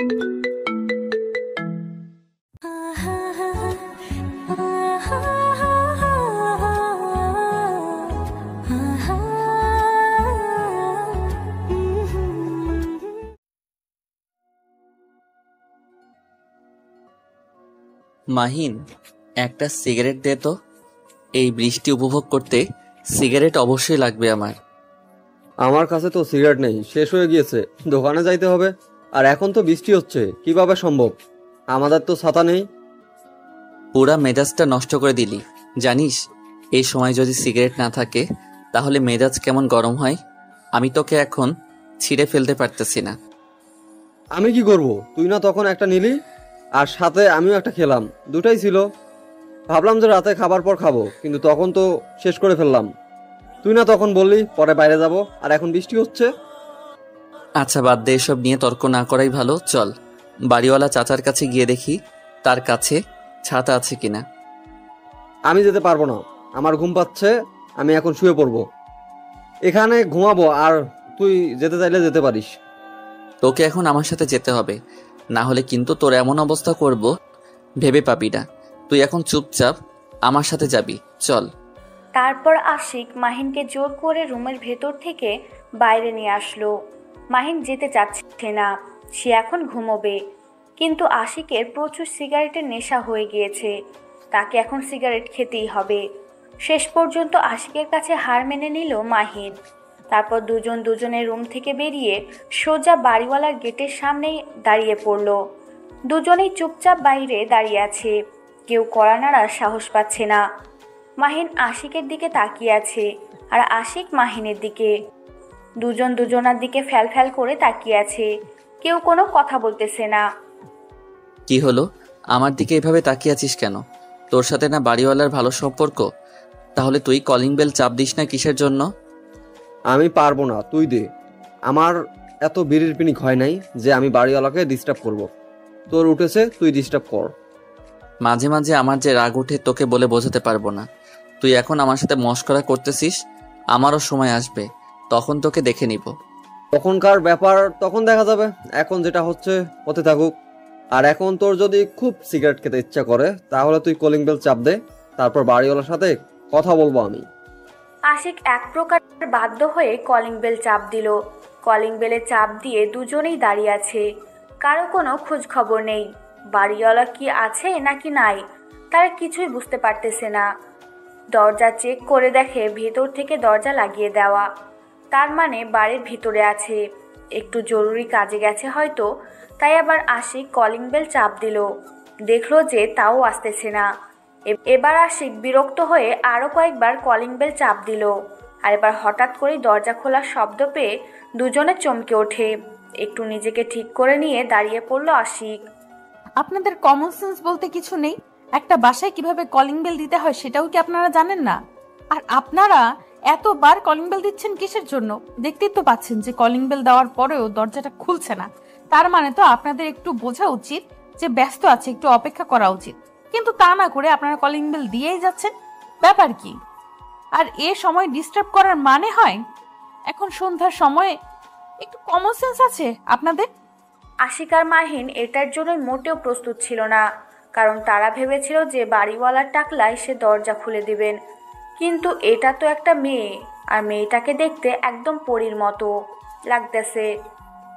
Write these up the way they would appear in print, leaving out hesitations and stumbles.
মাহিন, একটা সিগারেট দে তো। এই বৃষ্টি উপভোগ করতে সিগারেট অবশ্যই লাগবে আমার। আমার কাছে তো সিগারেট নেই, শেষ হয়ে গিয়েছে। দোকানে যাইতে হবে, আর এখন তো বৃষ্টি হচ্ছে, কিভাবে সম্ভব? আমাদের তো ছাতা নেই। পুরা মেজাজটা নষ্ট করে দিলি। জানিস এই সময় যদি সিগারেট না থাকে তাহলে মেজাজ কেমন গরম হয়। আমি তোকে এখন ছিঁড়ে ফেলতে পারতেছি না। আমি কি করব? তুই না তখন একটা নিলি, আর সাথে আমিও একটা খেলাম, দুটাই ছিল। ভাবলাম যে রাতে খাবার পর খাবো, কিন্তু তখন তো শেষ করে ফেললাম। তুই না তখন বললি পরে বাইরে যাব, আর এখন বৃষ্টি হচ্ছে। আচ্ছা বাদ দে, এসব নিয়ে তর্ক না করাই ভালো। চল বাড়িওয়ালা চাচার কাছে গিয়ে দেখি তার কাছে ছাতা আছে কিনা। আমি যেতে পারবো না, আমার ঘুম পাচ্ছে। আমি এখন শুয়ে পড়বো, এখানে ঘুমাবো। আর তুই যেতে চাইলে যেতে পারিস। তোকে এখন আমার সাথে যেতে হবে, না হলে কিন্তু তোর এমন অবস্থা করব ভেবে পাবি না। তুই এখন চুপচাপ আমার সাথে যাবি, চল। তারপর আশিক মাহিনকে জোর করে রুমের ভেতর থেকে বাইরে নিয়ে আসলো। মাহিন যেতে চাচ্ছে না, সে এখন ঘুমোবে। কিন্তু আশিকের প্রচুর সিগারেটের নেশা হয়ে গিয়েছে, তাকে এখন সিগারেট খেতেই হবে। শেষ পর্যন্ত আশিকের কাছে হার মেনে নিল মাহিন। তারপর দুজন দুজনের রুম থেকে বেরিয়ে সোজা বাড়িওয়ালার গেটের সামনেই দাঁড়িয়ে পড়ল। দুজনেই চুপচাপ বাইরে দাঁড়িয়ে আছে, কেউ কড়া নাড়ার সাহস পাচ্ছে না। মাহিন আশিকের দিকে তাকিয়ে আছে, আর আশিক মাহিনের দিকে। দুজন দুজনার দিকে ফ্যাল ফ্যাল করে তাকিয়ে আছে, কেউ কোনো কথা বলতেছে না। কি হলো, আমার দিকে এভাবে তাকিয়ে আছিস কেন? তোর সাথে না বাড়িওয়ালার ভালো সম্পর্ক? তাহলে তুই কলিং বেল চাপ দিস না কিসের জন্য? আমি পারবো না, তুই দে। আমার এত বিড়ির পিনিক হয় নাই যে আমি বাড়িওয়ালাকে ডিস্টার্ব করব। তোর উঠেছে, তুই ডিস্টার্ব কর। মাঝে মাঝে আমার যে রাগ উঠে তোকে বলে বোঝাতে পারবো না। তুই এখন আমার সাথে মশকরা করতেছিস, আমারও সময় আসবে, তখন তোকে দেখে নিব। তখনকার ব্যাপার তখন দেখা যাবে, এখন যেটা হচ্ছে হতে থাকুক। আর এখন তোর যদি খুব সিগারেট খেতে ইচ্ছা করে তাহলে তুই কলিং বেল চাপ দে, তারপর বাড়িওয়ালার সাথে কথা বলবো আমি। আশিক এক প্রকার বাধ্য হয়ে কলিং বেল চাপ দিল। কলিং বেলে চাপ দিয়ে দুজনেই দাঁড়িয়ে আছে, কারো কোনো খোঁজ খবর নেই। বাড়িওয়ালা কি আছে নাকি নাই তারা কিছুই বুঝতে পারতেছে না। দরজা চেক করে দেখে ভেতর থেকে দরজা লাগিয়ে দেওয়া, তার মানে বাড়ির ভিতরে আছে, একটু জরুরি কাজে গেছে হয়তো। তাই আবার আশিক কলিং বেল চাপ দিল, দেখলো যে তাও আসতেছে না। এবার আশিক বিরক্ত হয়ে আরও কয়েকবার কলিং বেল চাপ দিল, আর এবার হঠাৎ করেই দরজা খোলার শব্দ পেয়ে দুজনে চমকে ওঠে। একটু নিজেকে ঠিক করে নিয়ে দাঁড়িয়ে পড়ল আশিক। আপনাদের কমন সেন্স বলতে কিছু নেই? একটা বাসায় কিভাবে কলিং বেল দিতে হয় সেটাও কি আপনারা জানেন না? আর আপনারা এতবার কলিং বেল দিচ্ছেন কিসের জন্য? দেখতেই তো পাচ্ছেন যে কলিং বেল দেওয়ার পরেও দরজাটা খুলছে না। তার মানে তো আপনাদের একটু বোঝা উচিত যে ব্যস্ত আছে, একটু অপেক্ষা করা উচিত। কিন্তু তা না করে আপনারা কলিং বেল দিয়েই যাচ্ছেন, ব্যাপার কি? আর এ সময় ডিস্টার্ব করার মানে হয়? এখন সন্ধ্যার সময়ে একটু কমন সেন্স আছে আপনাদের? আশিক আর মাহিন এটার জন্য মোটেও প্রস্তুত ছিল না, কারণ তারা ভেবেছিল যে বাড়িওয়ালার টাকলায় সে দরজা খুলে দিবেন। কিন্তু এটা তো একটা মেয়ে, আর মেয়েটাকে দেখতে একদম পরীর মতো লাগতেছে।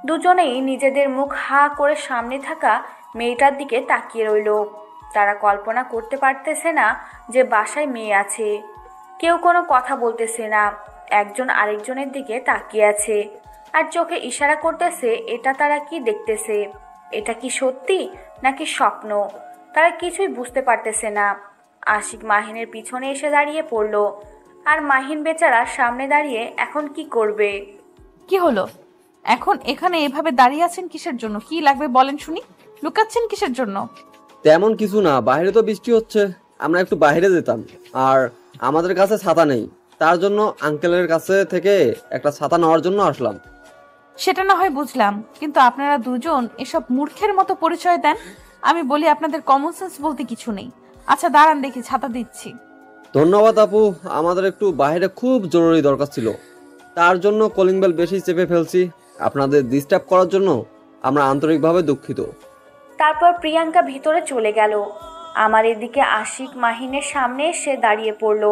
দুজনেই নিজেদের মুখ হা করে সামনে থাকা মেয়েটার দিকে তাকিয়ে রইল। তারা কল্পনা করতে পারতেছে না যে বাসায় মেয়ে আছে। কেউ কোনো কথা বলতেছে না, একজন আরেকজনের দিকে তাকিয়ে আছে আর চোখে ইশারা করতেছে এটা তারা কি দেখতেছে, এটা কি সত্যি নাকি স্বপ্ন, তারা কিছুই বুঝতে পারতেছে না। আশিক মাহিনের পিছনে এসে দাঁড়িয়ে পড়ল, আর মাহিন বেচারা সামনে দাঁড়িয়ে এখন কি করবে? কি হলো, এখন এখানে এভাবে দাঁড়িয়ে আছেন কিসের জন্য? কি লাগবে বলেন শুনি, লুকাচ্ছেন কিসের জন্য? তেমন কিছু না, বাইরে তো বৃষ্টি হচ্ছে, আমরা একটু বাইরে যেতাম, আর আমাদের কাছে ছাতা নেই, তার জন্য আঙ্কেলের কাছে থেকে একটা ছাতা নেওয়ার জন্য আসলাম। সেটা না হয় বুঝলাম, কিন্তু আপনারা দুজন এসব মূর্খের মতো পরিচয় দেন। আমি বলি আপনাদের কমন সেন্স বলতে কিছু নেই। আচ্ছা দাঁড়ান দেখি, ছাতা দিচ্ছি। ধন্যবাদ আপু, আমাদের একটু বাইরে খুব জরুরি দরকার ছিল, তার জন্য কলিং বেল বেশি চেপে ফেলছি। আপনাদের ডিস্টার্ব করার জন্য আমরা আন্তরিকভাবে দুঃখিত। তারপর প্রিয়াঙ্কা ভিতরে চলে গেল। আমার এদিকে আশিক মাহিনের সামনে এসে দাঁড়িয়ে পড়ল।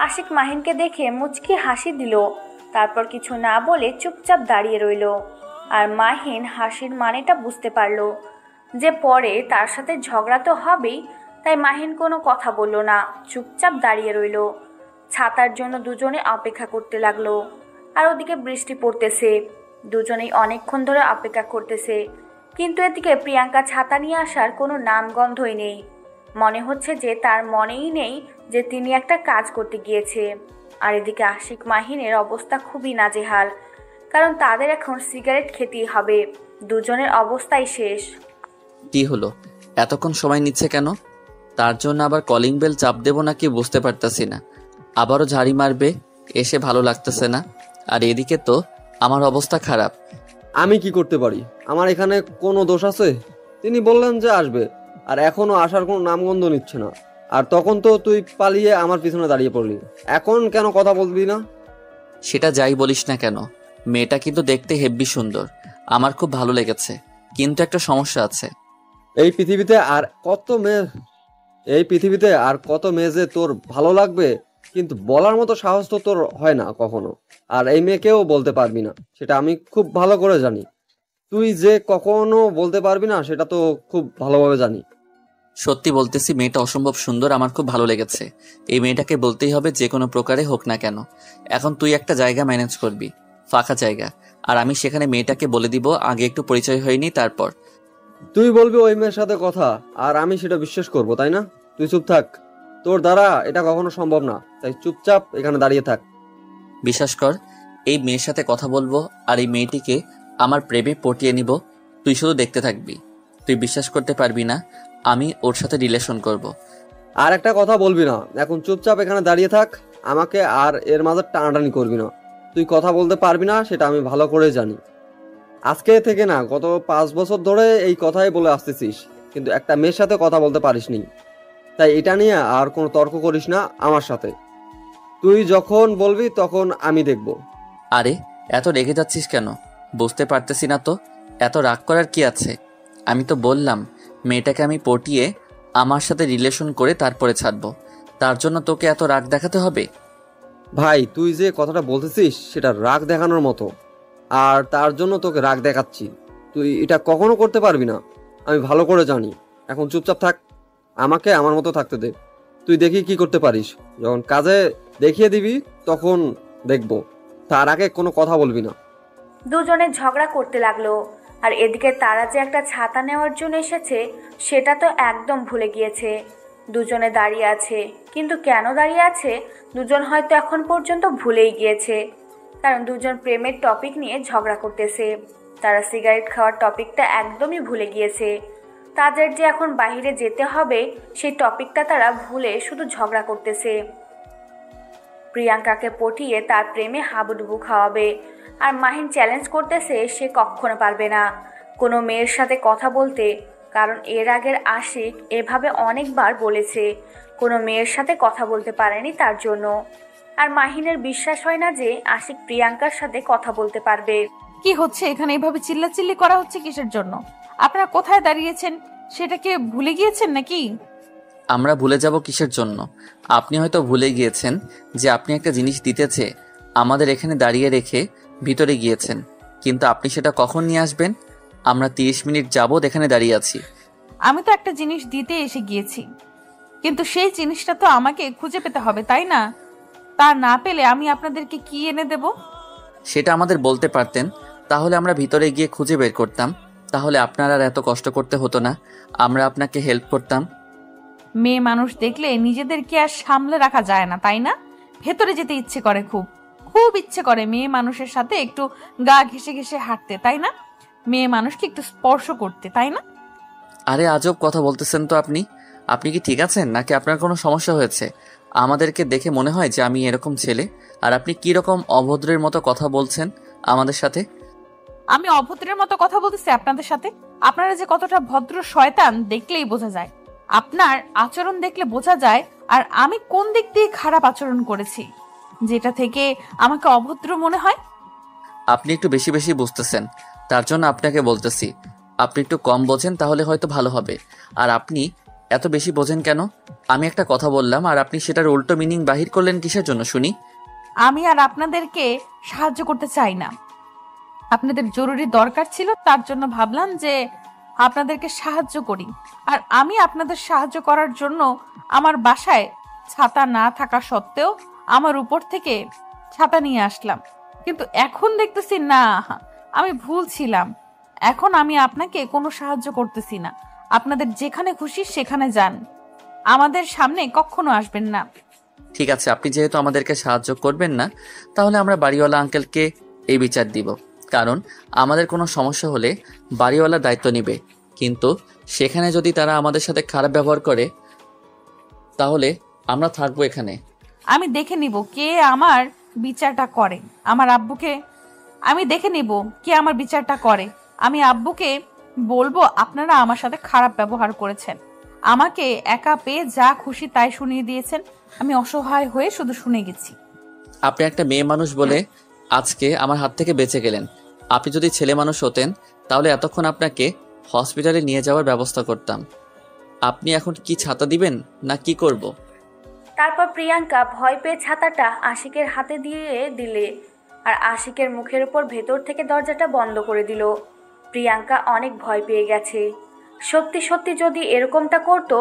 আশিক মাহিনকে দেখে মুচকি হাসি দিল, তারপর কিছু না বলে চুপচাপ দাঁড়িয়ে রইল। আর মাহিন হাসির মানেটা বুঝতে পারল যে পরে তার সাথে ঝগড়া তো হবেই, তাই মাহিন কোনো কথা বলল না, চুপচাপ দাঁড়িয়ে রইল। ছাতার জন্য দুজনে অপেক্ষা করতে লাগলো। আর ওদিকে বৃষ্টি পড়তেছে। দুজনেই অনেকক্ষণ ধরে অপেক্ষা করতেছে, কিন্তু এদিকে প্রিয়াঙ্কা ছাতা নিয়ে আসার কোনো নামগন্ধই নেই। মনে হচ্ছে যে তার মনেই নেই যে তিনি একটা কাজ করতে গিয়েছে। আর এদিকে আশিক মাহিনের অবস্থা খুবই নাজেহাল, কারণ তাদের এখন সিগারেট খেতেই হবে। দুজনের অবস্থাই শেষ। কি হলো, এতক্ষণ সময় নিচ্ছে কেন? তার জন্য আবার কলিং বেল চাপ দেবো নাকি বুঝতে পারতাছি না। আবারও ঝাড়ি মারবে, এসে ভালো লাগতেছে না। আর এদিকে তো আমার অবস্থা খারাপ। আমি কি করতে পারি? আমার এখানে কোনো দোষ আছে? তিনি বললেন যে আসবে, আর এখনো আসার কোনো নামগন্ধ নিচ্ছে না। আর তখন তো তুই পালিয়ে আমার পিছনে দাঁড়িয়ে পড়লি। এখন কেন কথা বলবি না? সেটা যাই বলিস না কেন, মেয়েটা কিন্তু দেখতে হেব্বি সুন্দর, আমার খুব ভালো লেগেছে। কিন্তু একটা সমস্যা আছে। এই পৃথিবীতে আর কত মেয়ে যে তোর ভালো লাগবে, কিন্তু বলার মতো সাহস তো তোর হয় না কখনো। আর এই মেয়েকেও বলতে পারবি না, সেটা আমি খুব ভালো করে জানি। তুই যে কখনো বলতে পারবি না সেটা তো খুব ভালোভাবে জানি। সত্যি বলতেছি, মেয়েটা অসম্ভব সুন্দর, আমার খুব ভালো লেগেছে। এই মেয়েটাকে বলতেই হবে, যে কোনো প্রকারে হোক না কেন। এখন তুই একটা জায়গা ম্যানেজ করবি, ফাঁকা জায়গা, আর আমি সেখানে মেয়েটাকে বলে দিব আগে একটু পরিচয় হয়নি। তারপর তুই বলবি ওই মেয়ের সাথে কথা, আর আমি সেটা বিশ্বাস করব, তাই না? তুই চুপ থাক, তোর দ্বারা এটা কখনো সম্ভব না, তাই চুপচাপ এখানে দাঁড়িয়ে থাক। বিশ্বাস কর, এই মেয়ের সাথে কথা বলবো আর এই মেয়েটিকে আমার প্রেমে পটিয়ে নিব। তুই শুধু দেখতে থাকবি। তুই বিশ্বাস করতে পারবি না আমি ওর সাথে রিলেশন করব। আর একটা কথা বলবি না, এখন চুপচাপ এখানে দাঁড়িয়ে থাক। আমাকে আর এর মাঝে টানাটানি করবি না। তুই কথা বলতে পারবি না সেটা আমি ভালো করে জানি। আজকে থেকে না, গত 5 বছর ধরে এই কথাই বলে আসতেছিস, কিন্তু একটা মেয়ের সাথে কথা বলতে পারিসনি। তাই এটা নিয়ে আর কোনো তর্ক করিস না আমার সাথে। তুই যখন বলবি তখন আমি দেখব। আরে এত রেগে যাচ্ছিস কেন? বুঝতে পারতেছি না তো, এত রাগ করার কি আছে? আমি তো বললাম মেয়েটাকে আমি পটিয়ে আমার সাথে রিলেশন করে তারপরে ছাড়বো। তার জন্য তোকে এত রাগ দেখাতে হবে? ভাই, তুই যে কথাটা বলতেছিস সেটা রাগ দেখানোর মতো, আর তার জন্য তোকে রাগ দেখাচ্ছি। তুই এটা কখনো করতে পারবি না, আমি ভালো করে জানি। এখন চুপচাপ থাক, আমাকে আমার মতো থাকতে দে। তুই দেখি কি করতে পারিস। যখন কাজে দেখিয়ে দিবি তখন দেখব। তার আগে কোনো কথা বলবি না। দুজনে ঝগড়া করতে লাগলো। আর এদিকে তারা যে একটা ছাতা নেওয়ার জন্য এসেছে সেটা তো একদম ভুলে গিয়েছে। দুজনে দাঁড়িয়ে আছে, কিন্তু কেন দাঁড়িয়ে আছে দুজন হয়তো এখন পর্যন্ত ভুলেই গিয়েছে। কারণ দুজন প্রেমের টপিক নিয়ে ঝগড়া করতেছে। তারা সিগারেট খাওয়ার টপিকটা একদমই ভুলে গিয়েছে। তাদের যে এখন বাইরে যেতে হবে সেই টপিকটা তারা ভুলে শুধু ঝগড়া করতেছে। প্রিয়াঙ্কাকে পটিয়ে তার প্রেমে হাবুডুবু খাওয়াবে। আর মাহিন চ্যালেঞ্জ করতেছে সে কখনো পারবে না কোনো মেয়ের সাথে কথা বলতে, কারণ এর আগের আশিক এভাবে অনেকবার বলেছে কোনো মেয়ের সাথে কথা বলতে পারেনি তার জন্য। আর মাহিনের বিশ্বাস হয় না যে আশিক প্রিয়াঙ্কার সাথে কথা বলতে পারবে। কি হচ্ছে এখানে? এভাবে চিল্লাচিল্লি করা হচ্ছে কিসের জন্য? আপনারা কোথায় দাঁড়িয়েছেন সেটাকে ভুলে গিয়েছেন নাকি? আমরা ভুলে যাব কিসের জন্য? আপনি হয়তো ভুলে গিয়েছেন যে আপনি একটা জিনিস দিতেছে আমাদের এখানে দাঁড়িয়ে রেখে ভিতরে গিয়েছেন, কিন্তু আপনি সেটা কখন নিয়ে আসবেন? আমরা 30 মিনিট যাবত এখানে দাঁড়িয়ে আছি। আমি তো একটা জিনিস দিতে এসে গিয়েছি, কিন্তু সেই জিনিসটা তো আমাকে খুঁজে পেতে হবে, তাই না? তা না পেলে আমি আপনাদেরকে কি এনে দেব? সেটা আমাদের বলতে পারতেন, তাহলে আমরা ভিতরে গিয়ে খুঁজে বের করতাম। তাহলে আপনার আর এত কষ্ট করতে হতো না, আমরা আপনাকে হেল্প করতাম। মেয়ে মানুষ দেখলে নিজেদেরকে আর সামলে রাখা যায় না, তাই না? ভেতরে যেতে ইচ্ছে করে, খুব খুব ইচ্ছে করে মেয়ে মানুষের সাথে একটু গা ঘেঁষে ঘেঁষে হাঁটতে, তাই না? মেয়ে মানুষকে একটু স্পর্শ করতে, তাই না? আরে আজব কথা বলতেছেন তো আপনি। আপনি কি ঠিক আছেন নাকি আপনার কোনো সমস্যা হয়েছে? আমাদেরকে দেখে মনে হয় যে আমি এরকম ছেলে, আর আপনি কি রকম অভদ্রের মতো কথা বলছেন আমাদের সাথে। আমি অভদ্রের মতো কথা বলতেছি আপনাদের সাথে? আপনারা যে কতটা ভদ্র শয়তান দেখলেই বোঝা যায়। আপনার আচরণ দেখলে বোঝা যায় আর আমি কোন দিক দিয়ে খারাপ আচরণ করেছি যেটা থেকে আমাকে অভদ্র মনে হয়। আপনি একটু বেশি বেশি বুঝতেছেন। তার জন্য আপনাকে বলতেছি, আপনি একটু কম বোঝেন তাহলে হয়তো ভালো হবে। আর আপনি এত বেশি বোঝেন কেন? আমি একটা কথা বললাম আর আপনি সেটার উল্টো মিনিং বাহির করলেন কিসের জন্য শুনি? আমি আর আপনাদেরকে সাহায্য করতে চাই না। আপনাদের জরুরি দরকার ছিল, তার জন্য ভাবলাম যে আপনাদেরকে সাহায্য করি। আর আমি আপনাদের সাহায্য করার জন্য আমার বাসায় ছাতা না থাকা সত্ত্বেও আমার উপর থেকে ছাতা নিয়ে আসলাম। কিন্তু এখন দেখতেছি না, আমি ভুল ছিলাম। এখন আমি আপনাকে কোনো সাহায্য করতেছি না। আপনাদের যেখানে খুশি সেখানে যান, আমাদের সামনে কখনো আসবেন না। ঠিক আছে, আপনি যেহেতু আমাদেরকে সাহায্য করবেন না, তাহলে আমরা বাড়িওয়ালা আঙ্কেলকে এই বিচার দিব। কারণ আমাদের কোনো সমস্যা হলে বাড়িওয়ালা দায়িত্ব নেবে, কিন্তু সেখানে যদি তারা আমাদের সাথে খারাপ ব্যবহার করে তাহলে আমরা থাকবো এখানে। আমি দেখে নিব কে আমার বিচারটা করে। আমার আব্বুকে আমি দেখে নিব কে আমার বিচারটা করে। আমি আব্বুকে বলবো আপনারা আমার সাথে খারাপ ব্যবহার করেছেন, আমাকে একা পেয়ে যা খুশি তাই শুনিয়ে দিয়েছেন। আমি অসহায় হয়ে শুধু শুনে গেছি। আপনি একটা মেয়ে মানুষ বলে আজকে আমার হাত থেকে বেঁচে গেলেন। আপনি যদি ছেলে মানুষ হতেন তাহলে এতক্ষণ আপনাকে হসপিটালে নিয়ে যাওয়ার ব্যবস্থা করতাম। আপনি এখন কি ছাতা দিবেন না কি করব? তারপর প্রিয়াঙ্কা ভয় পেয়ে ছাতাটা আশিকের হাতে দিয়ে দিলে আর আশিকের মুখের উপর ভেতর থেকে দরজাটা বন্ধ করে দিল। প্রিয়াঙ্কা অনেক ভয় পেয়ে গেছে। সত্যি সত্যি যদি এরকমটা করতো,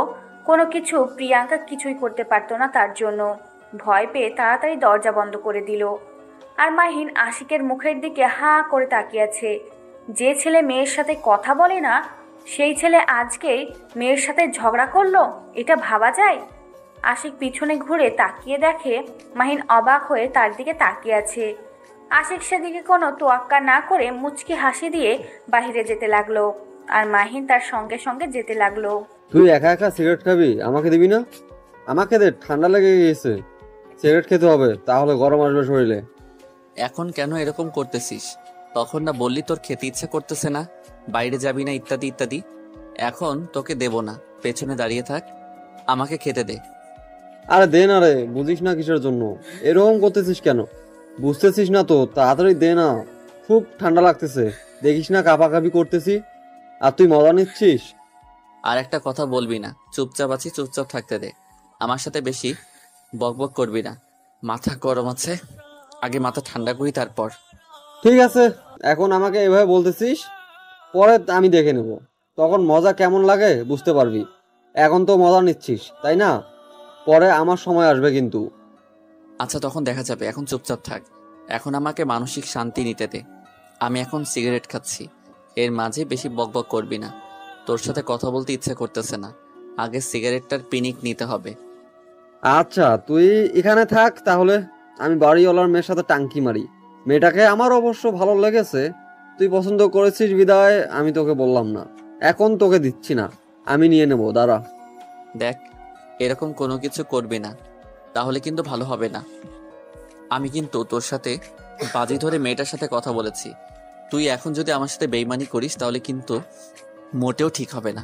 কোনো কিছু প্রিয়াঙ্কা কিছুই করতে পারতো না তার জন্য। ভয় পেয়ে তাড়াতাড়ি দরজা বন্ধ করে দিল। আর মাহিন আশিকের মুখের দিকে হাঁ করে তাকিয়ে আছে। যে ছেলে মেয়ের সাথে কথা বলে না, সেই ছেলে আজকেই মেয়ের সাথে ঝগড়া করলো, এটা ভাবা যায়? আশিক পিছনে ঘুরে তাকিয়ে দেখে মাহিন অবাক হয়ে তার দিকে তাকিয়ে আছে। আশিক সেদিকে কোনো তোয়াক্কা না করে মুচকি হাসি দিয়ে বাইরে যেতে লাগলো, আর মাহিন তার সঙ্গে সঙ্গে যেতে লাগলো। তুই একা একা সিগারেট খাবি, আমাকে দিবি না? আমাকে দে, ঠান্ডা লেগে গেছে। সিগারেট খেতে হবে, তাহলে গরম আসবে শরীরে। এখন কেন এরকম করতেছিস? তখন না বললি তোর খেতে ইচ্ছা করতেছে না, বাইরে যাবি না, ইত্যাদি ইত্যাদি। এখন তোকে দেব না, পেছনে দাঁড়িয়ে থাক, আমাকে খেতে দে। আরে দে না রে, বুঝিস না কিসের জন্য এরকম করতেছিস কেন? বুঝতেছিস না তো, তাড়াতাড়ি দে না। খুব ঠান্ডা লাগতেছে, দেখিস না কাঁপাকাঁপি করতেছি, আর তুই মজা নিচ্ছিস। আর একটা কথা বলবি না, চুপচাপ আছি, চুপচাপ থাকতে দে। আমার সাথে বেশি বকবক করবি না, মাথা গরম আছে, আগে মাথা ঠান্ডা করি তারপর। ঠিক আছে, এখন আমাকে এভাবে বলতেছিস, পরে আমি দেখে নেব, তখন মজা কেমন লাগে বুঝতে পারবি। এখন তো মজা নিচ্ছিস তাই না? পরে আমার সময় আসবে কিন্তু। আচ্ছা, তখন দেখা যাবে, এখন চুপচাপ থাক। এখন আমাকে মানসিক শান্তি নিতে দে। আমি এখন সিগারেট খাচ্ছি, এর মাঝে বেশি বকবক করবি না। তোর সাথে কথা বলতে ইচ্ছে করতেছে না, আগে সিগারেটটার পিনিক নিতে হবে। আচ্ছা তুই এখানে থাক, তাহলে আমি বাড়িওয়ালার মেয়ের সাথে টাঙ্কি মারি। মেয়েটাকে আমার অবশ্য ভালো লেগেছে, তুই পছন্দ করেছিস বিদায় আমি তোকে বললাম না। এখন তোকে দিচ্ছি না, আমি নিয়ে নেব, দাঁড়া। দেখ, এরকম কোনো কিছু করবি না, তাহলে কিন্তু ভালো হবে না। আমি কিন্তু তোর সাথে বাজি ধরে মেয়েটার সাথে কথা বলেছি। তুই এখন যদি আমার সাথে বেইমানি করিস তাহলে কিন্তু মোটেও ঠিক হবে না।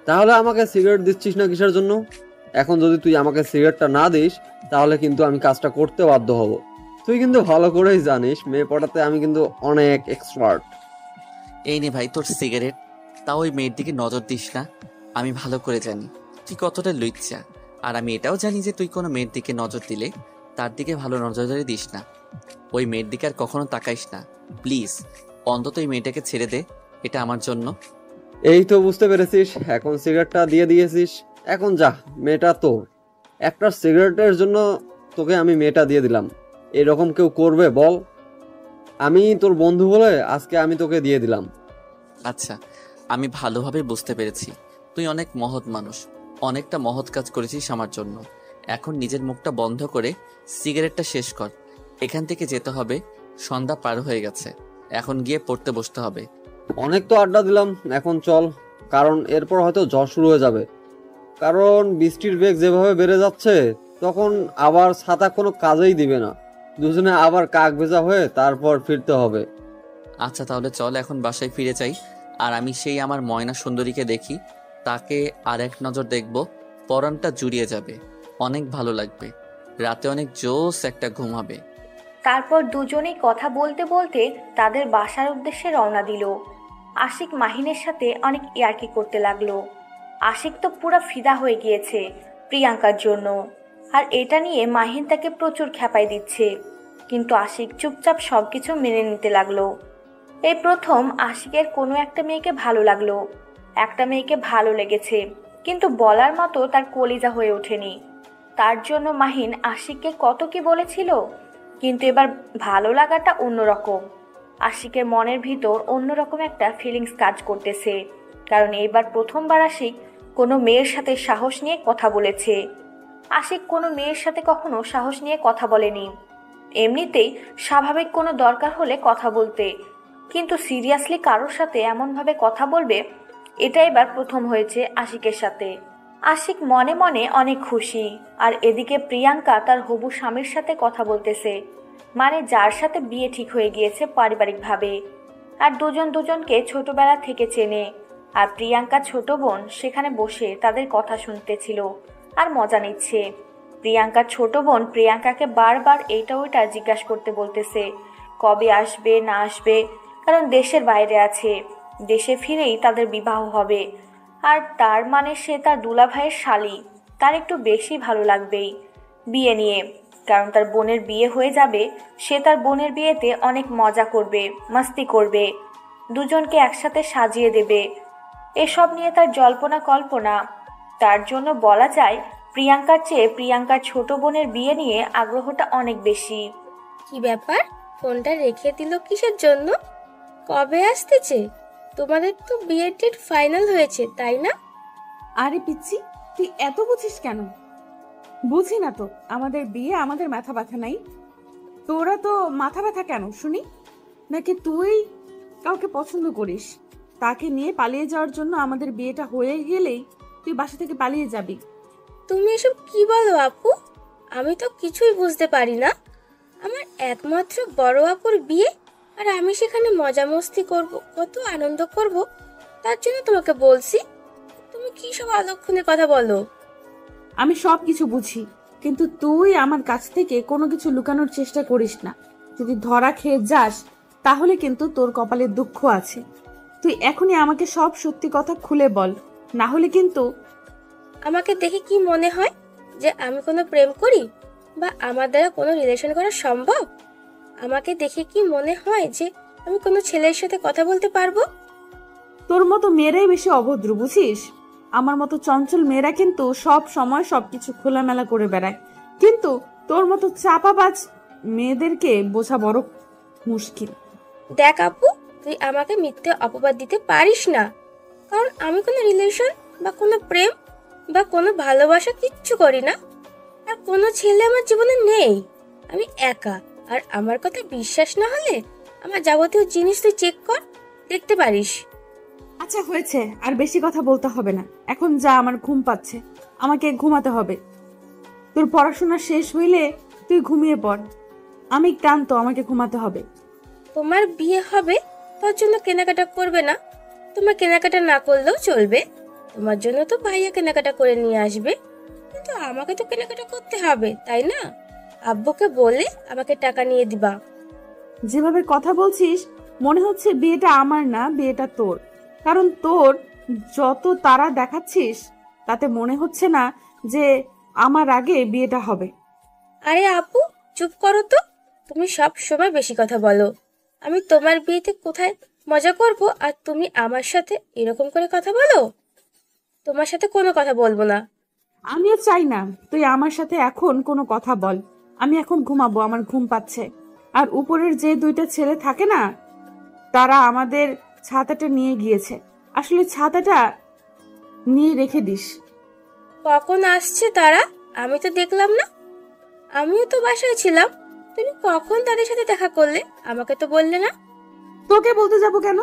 তাহলে আমাকে সিগারেট দিচ্ছিস না কিসের জন্য? এখন যদি তুই আমাকে সিগারেটটা না দিস তাহলে কিন্তু আমি কাজটা করতে বাধ্য হব। তুই কিন্তু ভালো করেই জানিস মেয়ে পটাতে আমি কিন্তু অনেক এক্সপার্ট। এই নে ভাই তোর সিগারেট, তাও ওই মেয়ের দিকে নজর দিস না। আমি ভালো করে জানি তুই কতটা লুচ্চা, আর আমি এটাও জানি যে তুই কোনো মেয়ের দিকে নজর দিলে তার দিকে ভালো নজরদারি দিস না। ওই মেয়ের দিকে আর কখনো তাকাইস না প্লিজ। অন্তত এই মেয়েটাকে ছেড়ে দে, এটা আমার জন্য। এই তো বুঝতে পেরেছিস, এখন সিগারেটটা দিয়ে দিয়েছিস, এখন যা, মেয়েটা তোর। একটা সিগারেটের জন্য তোকে আমি মেয়েটা দিয়ে দিলাম, এরকম কেউ করবে বল? আমি তোর বন্ধু বলে আজকে আমি তোকে দিয়ে দিলাম। আচ্ছা, আমি ভালোভাবে বুঝতে পেরেছি তুই অনেক মহৎ মানুষ, অনেকটা মহৎ কাজ করেছিস আমার জন্য। এখন নিজের মুখটা বন্ধ করে সিগারেটটা শেষ কর। এখান থেকে যেতে হবে, সন্ধ্যা পার হয়ে গেছে, এখন গিয়ে পড়তে বসতে হবে। অনেক তো আড্ডা দিলাম, এখন চল, কারণ এরপর হয়তো ঝড় শুরু হয়ে যাবে। কারণ বৃষ্টির বেগ যেভাবে বেড়ে যাচ্ছে, তখন আবার ছাতা কোনো কাজেই দিবে না, দুজনে আবার কাক ভেজা হয়ে তারপর ফিরতে হবে। আচ্ছা তাহলে চল এখন বাসায় ফিরে যাই, আর আমি সেই আমার ময়না সুন্দরীকে দেখি, তাকে আর এক নজর দেখব, পরানটা জুড়িয়ে যাবে, অনেক ভালো লাগবে, রাতে অনেক জোস একটা ঘুম হবে। তারপর দুজনেই কথা বলতে বলতে তাদের বাসার উদ্দেশ্যে রওনা দিল। আশিক মাহিনের সাথে অনেক ইয়ার্কি করতে লাগলো। আশিক তো পুরো ফিদা হয়ে গিয়েছে প্রিয়াঙ্কার জন্য, আর এটা নিয়ে মাহিন তাকে প্রচুর খেপাই দিচ্ছে। কিন্তু আশিক চুপচাপ সবকিছু মেনে নিতে লাগলো। এই প্রথম আশিকের কোনো একটা মেয়েকে ভালো লাগলো। একটা মেয়েকে ভালো লেগেছে, কিন্তু বলার মতো তার কলিজা হয়ে ওঠেনি। তার জন্য মাহিন আশিককে কত কি বলেছিল, কিন্তু এবার ভালো লাগাটা অন্যরকম। আশিকের মনের ভিতর অন্যরকম একটা ফিলিংস কাজ করতেছে, কারণ এইবার প্রথমবার আশিক কোনো মেয়ের সাথে সাহস নিয়ে কথা বলেছে। আশিক কোনো মেয়ের সাথে কখনো সাহস নিয়ে কথা বলেনি। এমনিতেই স্বাভাবিক কোনো দরকার হলে কথা বলতে, কিন্তু সিরিয়াসলি কারোর সাথে এমনভাবে কথা বলবে, এটা এবার প্রথম হয়েছে আশিকের সাথে। আশিক মনে মনে অনেক খুশি। আর এদিকে প্রিয়াঙ্কা তার হবু স্বামীর সাথে কথা বলতেছে, মানে যার সাথে বিয়ে ঠিক হয়ে গিয়েছে পারিবারিকভাবে, আর দুজন দুজনকে ছোটবেলা থেকে চেনে। আর প্রিয়াঙ্কা ছোট বোন সেখানে বসে তাদের কথা শুনতেছিল আর মজা নিচ্ছে। প্রিয়াঙ্কার ছোট বোন প্রিয়াঙ্কাকে বারবার এইটা ওইটা জিজ্ঞাসা করতে বলতেছে, কবে আসবে না আসবে, কারণ দেশের বাইরে আছে, দেশে ফিরেই তাদের বিবাহ হবে। আর তার মানে সে তার দুলাভাইয়ের শালি, তার একটু বেশি ভালো লাগবেই বিয়ে নিয়ে, কারণ তার বোনের বিয়ে হয়ে যাবে। সে তার বোনের বিয়েতে অনেক মজা করবে, মাস্তি করবে, দুজনকে একসাথে সাজিয়ে দেবে। এসব নিয়ে তার জল্পনা কল্পনা। তার জন্য বলা যায় প্রিয়াঙ্কার চেয়ে প্রিয়াঙ্কার ছোট বোনের বিয়ে নিয়ে আগ্রহটা অনেক বেশি। কি ব্যাপার, ফোনটা রেখে দিল কিসের জন্য? কবে আসতেছে? তোমাদের তো বিয়ের ডেট ফাইনাল হয়েছে, তাই না? আরে পিচ্ছি, তুই এত বুঝিস কেন? বুঝি না তো, আমাদের বিয়ে, আমাদের মাথা ব্যথা নাই। তোরা তো মাথা ব্যথা কেন শুনি? নাকি তুই কাউকে পছন্দ করিস, তাকে নিয়ে পালিয়ে যাওয়ার জন্য আমাদের বিয়েটা হয়ে গেলেই তুই বাসা থেকে পালিয়ে যাবি? তুমি এসব কি বলো আপু? আমি তো কিছুই বুঝতে পারি না। আমার একমাত্র বড় আপুর বিয়ে, আর আমি সেখানে মজা মস্তি করব, কত আনন্দ করব, তার জন্য তোমাকে বলছি। তুমি কি সব অলক্ষণে কথা বলো? আমি সব কিছু বুঝি, কিন্তু তুই আমার কাছ থেকে কোনো কিছু লুকানোর চেষ্টা করিস না। যদি ধরা খেয়ে যাস তাহলে কিন্তু তোর কপালে দুঃখ আছে। তুই এখনই আমাকে সব সত্যি কথা খুলে বল, না হলে কিন্তু। আমাকে দেখে কি মনে হয় যে আমি কোনো প্রেম করি, বা আমার দ্বারা কোনো রিলেশন করা সম্ভব? আমাকে দেখে কি মনে হয় যে আমি কোনো ছেলের সাথে কথা বলতে পারবো? তোর মতো মেয়েরাই বেশি অভদ্র, বুঝিস? আমার মতো চঞ্চল মেয়েরা কিন্তু সব সময় সবকিছু খোলামেলা করে বেড়ায়, কিন্তু তোর মতো চাপাবাজ মেয়েদেরকে বোঝা বড় মুশকিল। দেখ আপু, তুই আমাকে মিথ্যে অপবাদ দিতে পারিস না, কারণ আমি কোনো রিলেশন বা কোনো প্রেম বা কোনো ভালোবাসা কিচ্ছু করি না। আর কোনো ছেলে আমার জীবনে নেই, আমি একা। আর আমার কথা বিশ্বাস না হলে আমার যাবতীয় জিনিস তুই চেক কর, দেখতে পারিস। আচ্ছা হয়েছে, আর বেশি কথা বলতে হবে না। এখন যা, আমার ঘুম পাচ্ছে, আমাকে ঘুমাতে হবে। তোর পড়াশোনা শেষ হইলে তুই ঘুমিয়ে পড়, আমি ক্লান্ত, আমাকে ঘুমাতে হবে। তোমার বিয়ে হবে, তার জন্য কেনাকাটা করবে না? তোমার কেনাকাটা না করলেও চলবে, তোমার জন্য তো ভাইয়া কেনাকাটা করে নিয়ে আসবে। কিন্তু আমাকে তো কেনাকাটা করতে হবে, তাই না? আব্বুকে বলে আমাকে টাকা নিয়ে দিবা। যেভাবে কথা বলছিস মনে হচ্ছে বিয়েটা আমার না, বিয়েটা তোর। কারণ তোর যত তারা দেখাচ্ছিস তাতে মনে হচ্ছে না যে আমার আগে বিয়েটা হবে। আরে আপু, চুপ করো তো। তুমি সব সময় বেশি কথা বলো। আমি তোমার বিয়েতে কোথায় মজা করব, আর তুমি আমার সাথে এরকম করে কথা বলো? তোমার সাথে কোনো কথা বলবো না। আমিও চাই না তুই আমার সাথে এখন কোনো কথা বল। আমি এখন ঘুমাবো, আমার ঘুম পাচ্ছে। আর উপরের যে দুইটা ছেলে থাকে না, তারা আমাদের ছাতাটা নিয়ে গিয়েছে। আসলে ছাতাটা নিয়ে রেখে দিস। কখন আসছে তারা? আমি তো দেখলাম না। আমিও তো বাসায় ছিলাম। তুমি কখন তাদের সাথে দেখা করলে? আমাকে তো বললে না। তোকে বলতে যাব কেন?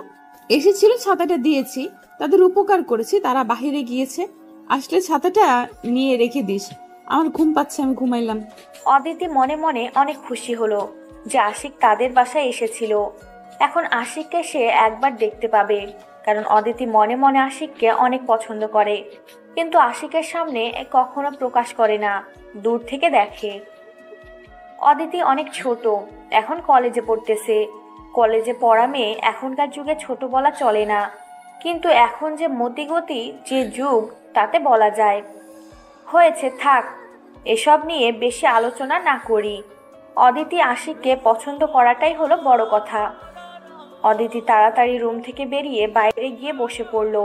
এসেছিল, ছাতাটা দিয়েছি, তাদের উপকার করেছি, তারা বাহিরে গিয়েছে। আসলে ছাতাটা নিয়ে রেখে দিস। আমার ঘুম পাচ্ছে, আমি ঘুমাইলাম। অদিতি মনে মনে অনেক খুশি হলো যে আশিক তাদের বাসায় এসেছিল। এখন আশিককে সে একবার দেখতে পাবে, কারণ অদিতি মনে মনে আশিককে অনেক পছন্দ করে, কিন্তু আশিকের সামনে কখনো প্রকাশ করে না, দূর থেকে দেখে। অদিতি অনেক ছোট, এখন কলেজে পড়তেছে। কলেজে পড়া মেয়ে এখনকার যুগে ছোট বলা চলে না, কিন্তু এখন যে মতিগতি যে যুগ তাতে বলা যায়। হয়েছে, থাক, এসব নিয়ে বেশি আলোচনা না করি। অদিতি আশিককে পছন্দ করাটাই হলো বড় কথা। অদিতি তাড়াতাড়ি রুম থেকে বেরিয়ে বাইরে গিয়ে বসে পড়ল।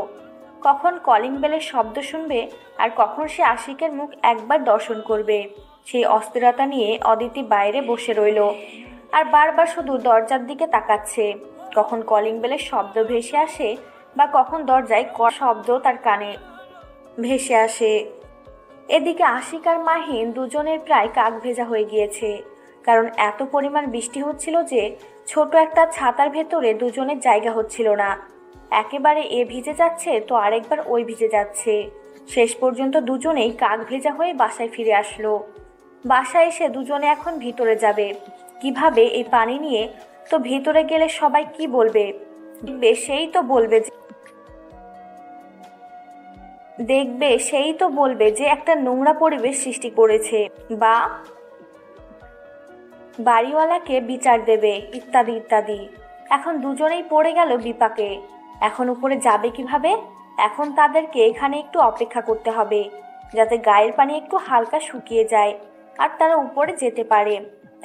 কখন কলিং বেলের শব্দ শুনবে আর কখন সে আশিকের মুখ একবার দর্শন করবে, সেই অস্থিরতা নিয়ে অদিতি বাইরে বসে রইল আর বারবার শুধু দরজার দিকে তাকাচ্ছে। কখন কলিং বেলের শব্দ ভেসে আসে বা কখন দরজায় শব্দ তার কানে ভেসে আসে। এদিকে আশিক আর মাহিন দুজনের প্রায় কাক ভেজা হয়ে গিয়েছে, কারণ এত পরিমাণ বৃষ্টি হচ্ছিল যে ছোট একটা ছাতার ভেতরে দুজনের জায়গা হচ্ছিল না। একেবারে এ ভিজে যাচ্ছে তো আরেকবার ওই ভিজে যাচ্ছে। শেষ পর্যন্ত দুজনেই কাক ভেজা হয়ে বাসায় ফিরে আসলো। বাসায় এসে দুজনে এখন ভিতরে যাবে কিভাবে এই পানি নিয়ে? তো ভিতরে গেলে সবাই কি বলবে? সেই তো বলবে যে একটা নোংরা পরিবেশ সৃষ্টি করেছে, বা বাড়িওয়ালাকে বিচার দেবে, ইত্যাদি ইত্যাদি। এখন দুজনেই পড়ে গেল বিপাকে। এখন উপরে যাবে কিভাবে? এখন তাদেরকে এখানে একটু অপেক্ষা করতে হবে, যাতে গায়ের পানি একটু হালকা শুকিয়ে যায় আর তারা উপরে যেতে পারে।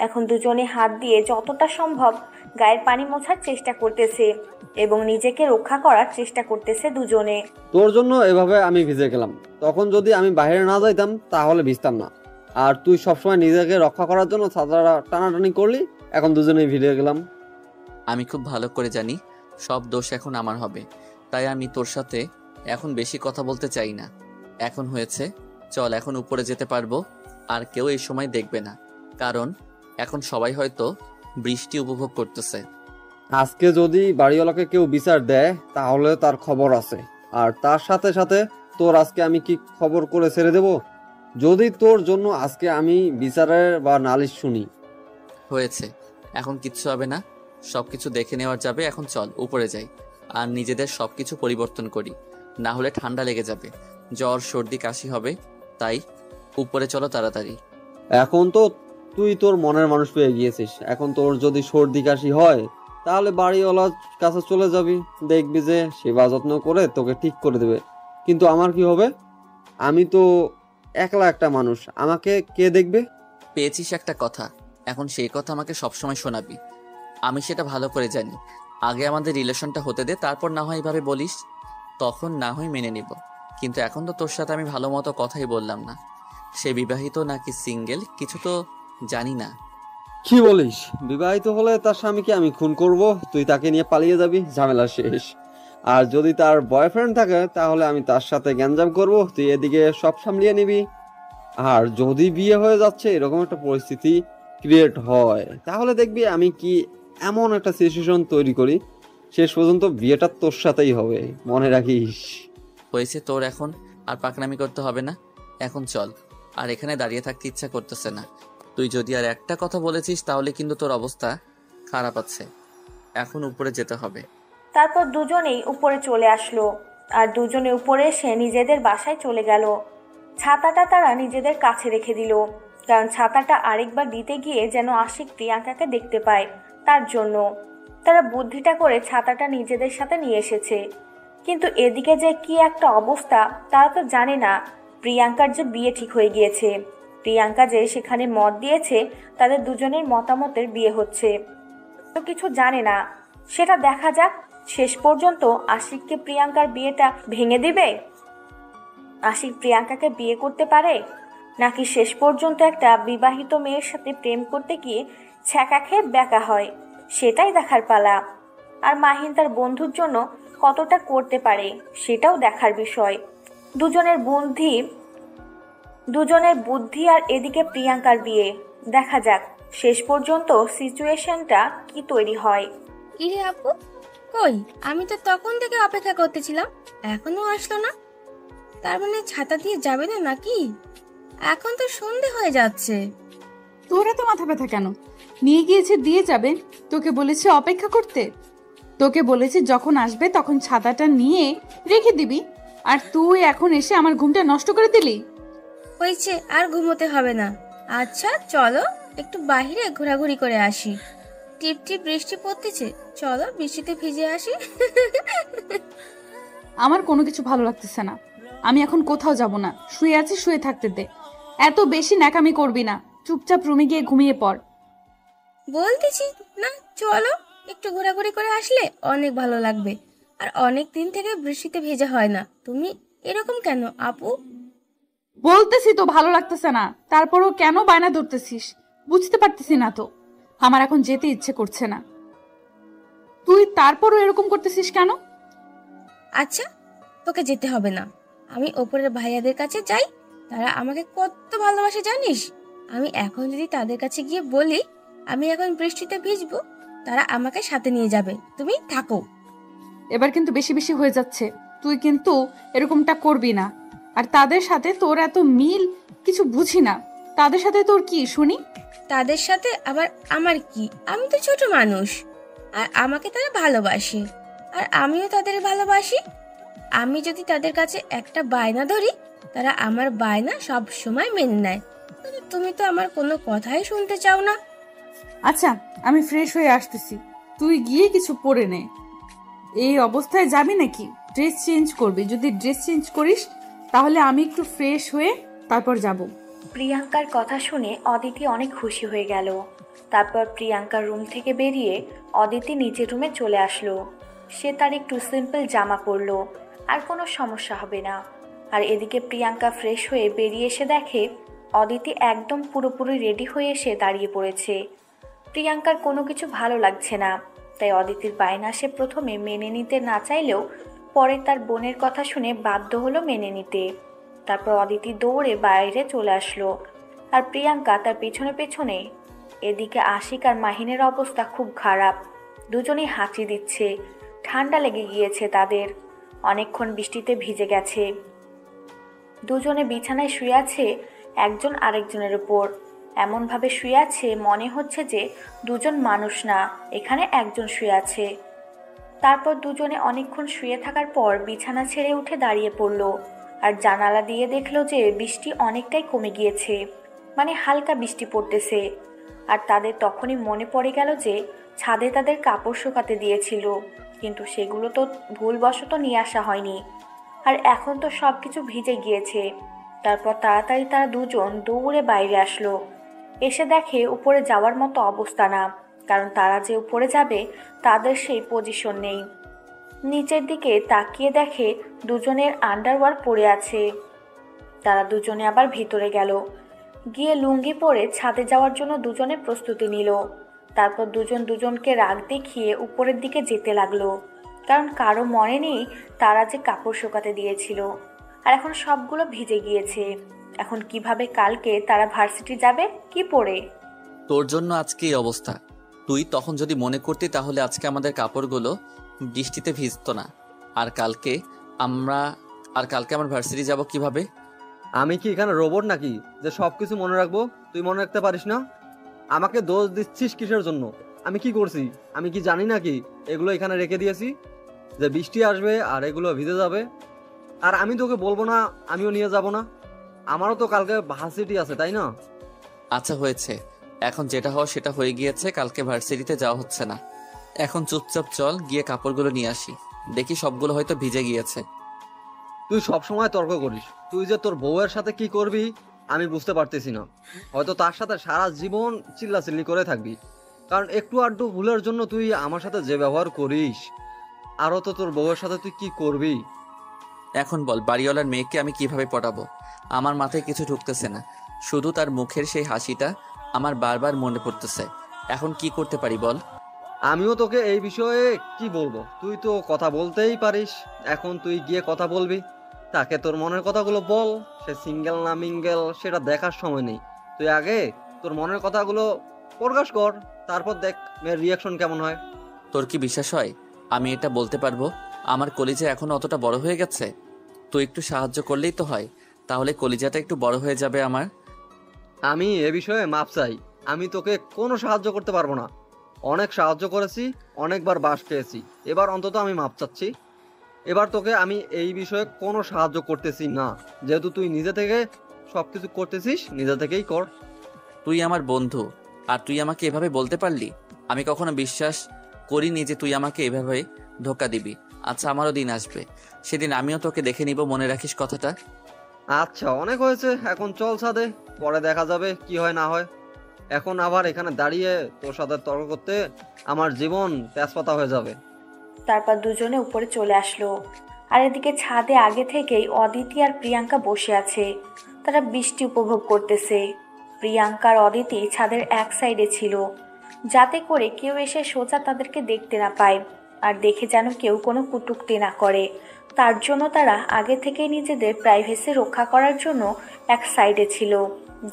এখন দুজনে হাত দিয়ে যতটা সম্ভব গায়ের পানি মোছার চেষ্টা করতেছে এবং নিজেকে রক্ষা করার চেষ্টা করতেছে দুজনে। তোর জন্য এভাবে আমি ভিজে গেলাম, তখন যদি আমি বাইরে না যাইতাম তাহলে ভিজতাম না। আর তুই সবসময় নিজেকে রক্ষা করার জন্য ছাতাটা টানাটানি করলি, এখন দুজনেই ভিজে গেলাম। আমি খুব ভালো করে জানি সব দোষ এখন আমার হবে, তাই আমি তোর সাথে এখন বেশি কথা বলতে চাই না। এখন হয়েছে, চল এখন উপরে যেতে পারবো আর কেউ এই সময় দেখবে না, কারণ এখন সবাই হয়তো বৃষ্টি উপভোগ করতেছে। আজকে যদি বাড়িওয়ালাকে কেউ বিচার দেয় তাহলে তার খবর আছে, আর তার সাথে সাথে তোর আজকে আমি কি খবর করে ছেড়ে দেব যদি তোর জন্য আজকে আমি বিচারের বা নালিশ শুনি। হয়েছে, এখন কিচ্ছু হবে না, সবকিছু দেখে নেওয়া যাবে। এখন চল উপরে যাই আর নিজেদের সবকিছু পরিবর্তন করি, না হলে ঠান্ডা লেগে যাবে, জ্বর সর্দি কাশি হবে। তাই উপরে চলো তাড়াতাড়ি। এখন তো তুই তোর মনের মানুষ পেয়ে গিয়েছিস, এখন তোর যদি সর্দি কাশি হয় তাহলে বাড়িওয়ালার কাছে চলে যাবি, দেখবি যে সেবা যত্ন করে তোকে ঠিক করে দেবে। কিন্তু আমার কি হবে? আমি তো একলা একটা মানুষ, আমাকে কে দেখবে? পেয়েছিস একটা কথা, এখন সেই কথা আমাকে সবসময় শোনাবি। আমি সেটা ভালো করে জানি। আগে আমাদের রিলেশনটা হতে দে, তারপর না হয় এইভাবে বলিস, তখন না হয় মেনে নিব। কিন্তু এখন তো তোর সাথে আমি ভালো মতো কথাই বললাম না। সে বিবাহিত নাকি সিঙ্গেল কিছু তো জানি না। কি বলিস? বিবাহিত হলে তার স্বামীকে আমি খুন করব, তুই তাকে নিয়ে পালিয়ে যাবি, ঝামেলা শেষ। আর যদি তার বয়ফ্রেন্ড থাকে তাহলে আমি তার সাথে গ্যাঞ্জাম করব, তুই এদিকে সব সামলিয়ে নিবি। আর যদি বিয়ে হয়ে যাচ্ছে এরকম একটা পরিস্থিতি ক্রিয়েট হয় তাহলে দেখবি আমি কি এমন একটা সিচুয়েশন তৈরি করি, শেষ পর্যন্ত বিয়েটা তোর সাথেই হবে, মনে রাখিস। হয়েছে, তোর এখন আর পাকনামি করতে হবে না, এখন চল। আর এখানে দাঁড়িয়ে থাকতে ইচ্ছা করতেছে না। তুই যদি আর একটা কথা বলেছিস তাহলে কিন্তু তোর অবস্থা খারাপ আছে। এখন উপরে যেতে হবে। তারপর দুজনেই উপরে চলে আসলো আর দুজনে উপরে এসে নিজেদের বাসায় চলে গেল। ছাতাটা তারা নিজেদের কাছে রেখে দিল, কারণ ছাতাটা আরেকবার দিতে গিয়ে যেন আশিক প্রিয়াঙ্কাকে দেখতে পায়, তার জন্য তারা বুদ্ধিটা করে ছাতাটা নিজেদের সাথে নিয়ে এসেছে। কিন্তু এদিকে যে কি একটা অবস্থা তারা তো জানে না প্রিয়াঙ্কার যে বিয়ে ঠিক হয়ে গিয়েছে। প্রিয়াঙ্কা যে সেখানে মত দিয়েছে তাদের দুজনের মতামতের বিয়ে হচ্ছে, তো কিছু জানে না। সেটা দেখা যাক, শেষ পর্যন্ত আশিককে প্রিয়াঙ্কার বিয়েটা ভেঙে দিবে? আশিক প্রিয়াঙ্কাকে বিয়ে করতে পারে, নাকি শেষ পর্যন্ত একটা বিবাহিত মেয়ের সাথে প্রেম করতে গিয়ে ছ্যাঁকা খেয়ে ব্যাকা হয়, সেটাই দেখার পালা। আর মাহিন তার বন্ধুর জন্য কতটা করতে পারে সেটাও দেখার বিষয়। দুজনের বুদ্ধি আর এদিকে প্রিয়াঙ্কার বিয়ে, দেখা যাক শেষ পর্যন্ত সিচুয়েশনটা কি তৈরি হয়। কিরে আপু, কই? আমি তো তখন থেকে অপেক্ষা করতেছিলাম, এখনো আসলো না। তার মানে ছাতা দিয়ে যাবে না নাকি? এখন তো সন্ধে হয়ে যাচ্ছে। তোরা তো মাথা ব্যথা কেন? নিয়ে গিয়েছে দিয়ে যাবে, তোকে বলেছে অপেক্ষা করতে, তোকে বলেছে যখন আসবে তখন ছাতাটা নিয়ে রেখে দিবি, আর তুই এখন এসে আমার ঘুমটা নষ্ট করে দিলি। হয়েছে, আর ঘুমোতে হবে না। আচ্ছা চলো, একটু বাইরে ঘোরাঘুরি করে আসি। টিপ টিপ বৃষ্টি পড়তেছে, চলো বৃষ্টিতে ভিজে আসি। আমার কোনো কিছু ভালো লাগতেছে না। আমি এখন কোথাও যাব না, শুয়ে আছি, শুয়ে থাকতে দে। এত বেশি ন্যাকামি করবি না, চুপচাপ রুমে গিয়ে ঘুমিয়ে পড়। বলতেছি না, চলো একটু ঘোরাঘুরি করে আসলে অনেক ভালো লাগবে। আর অনেক দিন থেকে বৃষ্টিতে ভেজা হয় না। তুমি এরকম কেন আপু? বলতেছি তো ভালো লাগতেছে না, তারপরও কেন বায়না ধরতেছিস? বুঝতে পারতেছি না তো। আমার এখন যেতে ইচ্ছে করছে না, তুই তারপরও এরকম করতেছিস কেন? আচ্ছা, তোকে যেতে হবে না। আমি ওপরের ভাইয়াদের কাছে যাই, তারা আমাকে কত ভালোবাসে জানিস। আমি এখন যদি তাদের কাছে গিয়ে বলি আমি এখন বৃষ্টিতে ভিজবো, তারা আমাকে সাথে নিয়ে যাবে। তুমি থাকো। এবার কিন্তু বেশি বেশি হয়ে যাচ্ছে। তুই কিন্তু এরকমটা করবি না। আর তাদের সাথে তোর এত মিল, কিছু বুঝি না। তাদের সাথে তোর কি শুনি? তাদের সাথে আবার আমার কি? আমি তো ছোট মানুষ, আর আমাকে তারা ভালোবাসে, আর আমিও তাদের ভালোবাসি। আমি যদি তাদের কাছে একটা বায়না ধরি, তারা আমার বায়না সব সময় মেনে নেয়। কিন্তু তুমি তো আমার কোনো কথাই শুনতে চাও না। আচ্ছা, আমি ফ্রেশ হয়ে আসতেছি, তুই গিয়ে কিছু পরে নে। এই অবস্থায় যাবি নাকি? ড্রেস চেঞ্জ করবি? যদি ড্রেস চেঞ্জ করিস তাহলে আমি একটু ফ্রেশ হয়ে তারপর যাব। প্রিয়াঙ্কার কথা শুনে অদিতি অনেক খুশি হয়ে গেল। তারপর প্রিয়াঙ্কার রুম থেকে বেরিয়ে অদিতি নিজের রুমে চলে আসলো। সে তার একটু সিম্পল জামা পরলো, আর কোনো সমস্যা হবে না। আর এদিকে প্রিয়াঙ্কা ফ্রেশ হয়ে বেরিয়ে এসে দেখে অদিতি একদম পুরোপুরি রেডি হয়ে এসে দাঁড়িয়ে পড়েছে। প্রিয়াঙ্কার কোনো কিছু ভালো লাগছে না, তাই অদিতির বায়না সে প্রথমে মেনে নিতে না চাইলেও পরে তার বোনের কথা শুনে বাধ্য হলো মেনে নিতে। তারপর অদিতি দৌড়ে বাইরে চলে আসলো, আর প্রিয়াঙ্কা তার পেছনে পেছনে। এদিকে আশিক আর মাহিনের অবস্থা খুব খারাপ। দুজনেই হাঁচি দিচ্ছে, ঠান্ডা লেগে গিয়েছে তাদের। অনেকক্ষণ বৃষ্টিতে ভিজে গেছে। দুজনে বিছানায় শুয়ে আছে একজন আরেকজনের উপর। এমনভাবে শুয়ে আছে মনে হচ্ছে যে দুজন মানুষ না, এখানে একজন শুয়ে আছে। তারপর দুজনে অনেকক্ষণ শুয়ে থাকার পর বিছানা ছেড়ে উঠে দাঁড়িয়ে পড়ল, আর জানালা দিয়ে দেখলো যে বৃষ্টি অনেকটাই কমে গিয়েছে, মানে হালকা বৃষ্টি পড়তেছে। আর তাদের তখনই মনে পড়ে গেল যে ছাদে তাদের কাপড় শুকাতে দিয়েছিল, কিন্তু সেগুলো তো ভুলবশত নিয়ে আসা হয়নি। আর এখন তো সব কিছু ভিজে গিয়েছে। তারপর তাড়াতাড়ি তারা দুজন দৌড়ে বাইরে আসলো। এসে দেখে উপরে যাওয়ার মতো অবস্থা না, কারণ তারা যে উপরে যাবে তাদের সেই পজিশন নেই। নিচের দিকে তাকিয়ে দেখে দুজনের আন্ডারওয়্যার পড়ে আছে। তারা দুজনে আবার ভিতরে গেল, গিয়ে লুঙ্গি পরে ছাদে যাওয়ার জন্য দুজনে প্রস্তুতি নিল। তারপর দুজন দুজনকে রাগ দেখিয়ে উপরের দিকে যেতে লাগলো, কারণ কারো মনে নেই তারা যে কাপড় শুকাতে দিয়েছিল। আর এখন সবগুলো ভিজে গিয়েছে। এখন কিভাবে কালকে তারা ভার্সিটি যাবে কি পরে? তোর জন্য আজকে এই অবস্থা। তুই তখন যদি মনে করতি তাহলে আজকে আমাদের কাপড়গুলো বৃষ্টিতে ভিজতো না। আর কালকে আমার ভার্সিটি যাব কিভাবে? আমি কি এখানে রোবট নাকি যে সবকিছু মনে রাখবো? তুই মনে রাখতে পারিস না? আমাকে দোষ দিচ্ছিস কিসের জন্য? আমি কি করছি? আমি কি জানি নাকি এগুলো এখানে রেখে দিয়েছি যে বৃষ্টি আসবে আর এগুলো ভিজে যাবে? আর আমি তোকে বলবো না আমিও নিয়ে যাব না? আমারও তো কালকে ভার্সিটি আছে, তাই না? আচ্ছা হয়েছে, এখন যেটা হওয়া সেটা হয়ে গিয়েছে। কালকে ভার্সিটিতে যাওয়া হচ্ছে না। এখন চুপচাপ চল গিয়ে কাপড়গুলো নিয়ে আসি। দেখি সবগুলো হয়তো ভিজে গিয়েছে। তুই সব সময় তর্ক করিস। তুই যে তোর বউয়ের সাথে কি করবি আমি বুঝতে পারতেছি না। হয়তো তার সাথে সারা জীবন চিল্লাচিল্লি করে থাকবি, কারণ একটু আধটু ভুলের জন্য তুই আমার সাথে যে ব্যবহার করিস, আরও তো তোর বউয়ের সাথে তুই কি করবি? এখন বল, বাড়িওয়ালার মেয়েকে আমি কিভাবে পটাবো? আমার মাথায় কিছু ঢুকতেছে না। শুধু তার মুখের সেই হাসিটা আমার বারবার মনে পড়তেছে। এখন কি করতে পারি বল? আমিও তোকে এই বিষয়ে কি বলবো? তুই তো কথা বলতেই পারিস। এখন তুই গিয়ে কথা বলবি, তাকে তোর মনের কথাগুলো বল। সে সিঙ্গেল না মিঙ্গেল সেটা দেখার সময় নেই। তুই আগে তোর মনের কথাগুলো প্রকাশ কর, তারপর দেখ মেয়ের রিয়াকশন কেমন হয়। তোর কি বিশ্বাস হয় আমি এটা বলতে পারবো? আমার কলিজা এখনো অতটা বড় হয়ে গেছে? তুই একটু সাহায্য করলেই তো হয়, তাহলে কলিজাটা একটু বড় হয়ে যাবে আমার। আমি এ বিষয়ে মাপ চাই। আমি তোকে কোনো সাহায্য করতে পারবো না। অনেক সাহায্য করেছি, অনেকবার বাস পেয়েছি, এবার অন্তত আমি মাপ চাচ্ছি। এবার তোকে আমি এই বিষয়ে কোনো সাহায্য করতেছি না। যেহেতু তুই নিজে থেকে সব কিছু করতেছিস, নিজে থেকেই কর। তুই আমার বন্ধু, আর তুই আমাকে এভাবে বলতে পারলি? আমি কখনো বিশ্বাস করিনি যে তুই আমাকে এভাবে ধোকা দিবি। আচ্ছা, আমারও দিন আসবে, সেদিন আমিও তোকে দেখে নিব, মনে রাখিস কথাটা। আচ্ছা, অনেক হয়েছে, এখন চল ছাদে, পরে দেখা যাবে কি হয় না হয়। এখন আবার এখানে দাঁড়িয়ে তোর সাথে তর্ক করতে আমার জীবন তেজপাতা হয়ে যাবে। তারপর দুজনে উপরে চলে আসলো। আর এদিকে ছাদে আগে থেকেই অদিতি আর প্রিয়াঙ্কা বসে আছে। তারা বৃষ্টি উপভোগ করতেছে। প্রিয়াঙ্কা আর অদিতি ছাদের এক সাইডে ছিল, যাতে করে কেউ এসে সোজা তাদেরকে দেখতে না পায়, আর দেখে যেন কেউ কোনো কটূক্তি না করে। তার জন্য তারা আগে থেকেই নিজেদের প্রাইভেসি রক্ষা করার জন্য এক সাইডে ছিল,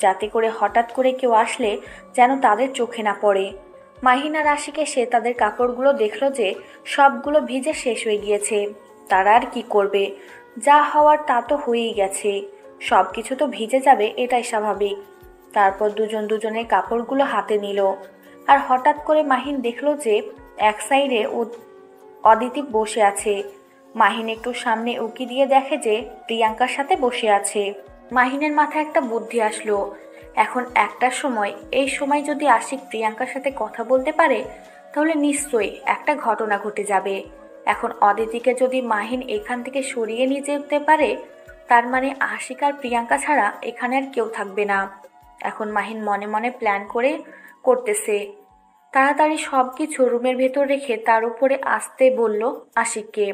যাতে করে হঠাৎ করে কেউ আসলে যেন তাদের চোখে না পড়ে। মাহিন আর আশিক এসে তাদের কাপড়গুলো দেখলো যে সবগুলো ভিজে শেষ হয়ে গিয়েছে। তারা আর কি করবে? যা হওয়ার তা তো হয়েই গেছে, সব কিছু তো ভিজে যাবে, এটাই স্বাভাবিক। তারপর দুজন দুজনের কাপড়গুলো হাতে নিল। আর হঠাৎ করে মাহিন দেখলো যে এক সাইডে অদিতি বসে আছে। মাহিন একটু সামনে উকি দিয়ে দেখে যে প্রিয়াঙ্কার সাথে বসে আছে। মাহিনের মাথায় একটা বুদ্ধি আসলো। এখন একটা সময়, এই সময় যদি আশিক প্রিয়াঙ্কার সাথে কথা বলতে পারে, তাহলে নিশ্চয়ই একটা ঘটনা ঘটে যাবে। এখন অদিতিকে যদি মাহিন এখান থেকে সরিয়ে নিয়ে যেতে পারে, তার মানে আশিক আর প্রিয়াঙ্কা ছাড়া এখানে আর কেউ থাকবে না। এখন মাহিন মনে মনে প্ল্যান করতেছে। তাড়াতাড়ি সব কিছু রুমের ভেতর রেখে তার উপরে আসতে বলল আশিককে।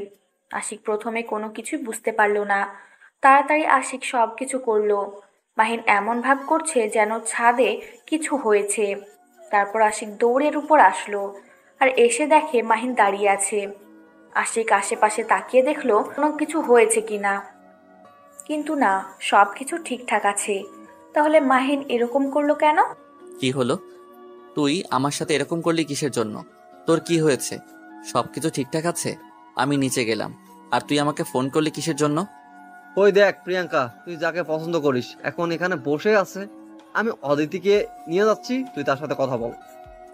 আশিক প্রথমে কোনো কিছুই বুঝতে পারলো না। তাড়াতাড়ি আশিক সব কিছু করলো। মাহিন এমন ভাব করছে যেন ছাদে কিছু হয়েছে। তারপর আশিক দৌড়ের উপর আসলো আর এসে দেখে মাহিন দাঁড়িয়ে আছে। আশিক আশেপাশে তাকিয়ে দেখলো কোনো কিছু হয়েছে কিনা, কিন্তু না, সব কিছু ঠিকঠাক আছে। তাহলে মাহিন এরকম করলো কেন? কি হলো? তুই আমার সাথে এরকম করলি কিসের জন্য? তোর কি হয়েছে? সবকিছু ঠিকঠাক আছে? আমি নিচে গেলাম, আর তুই আমাকে ফোন করলি কিসের জন্য? ওই দেখ প্রিয়াঙ্কা, তুই যাকে পছন্দ করিস এখন এখানে বসে আছে। আমি অদিতিকে নিয়ে যাচ্ছি, তুই তার সাথে কথা বল।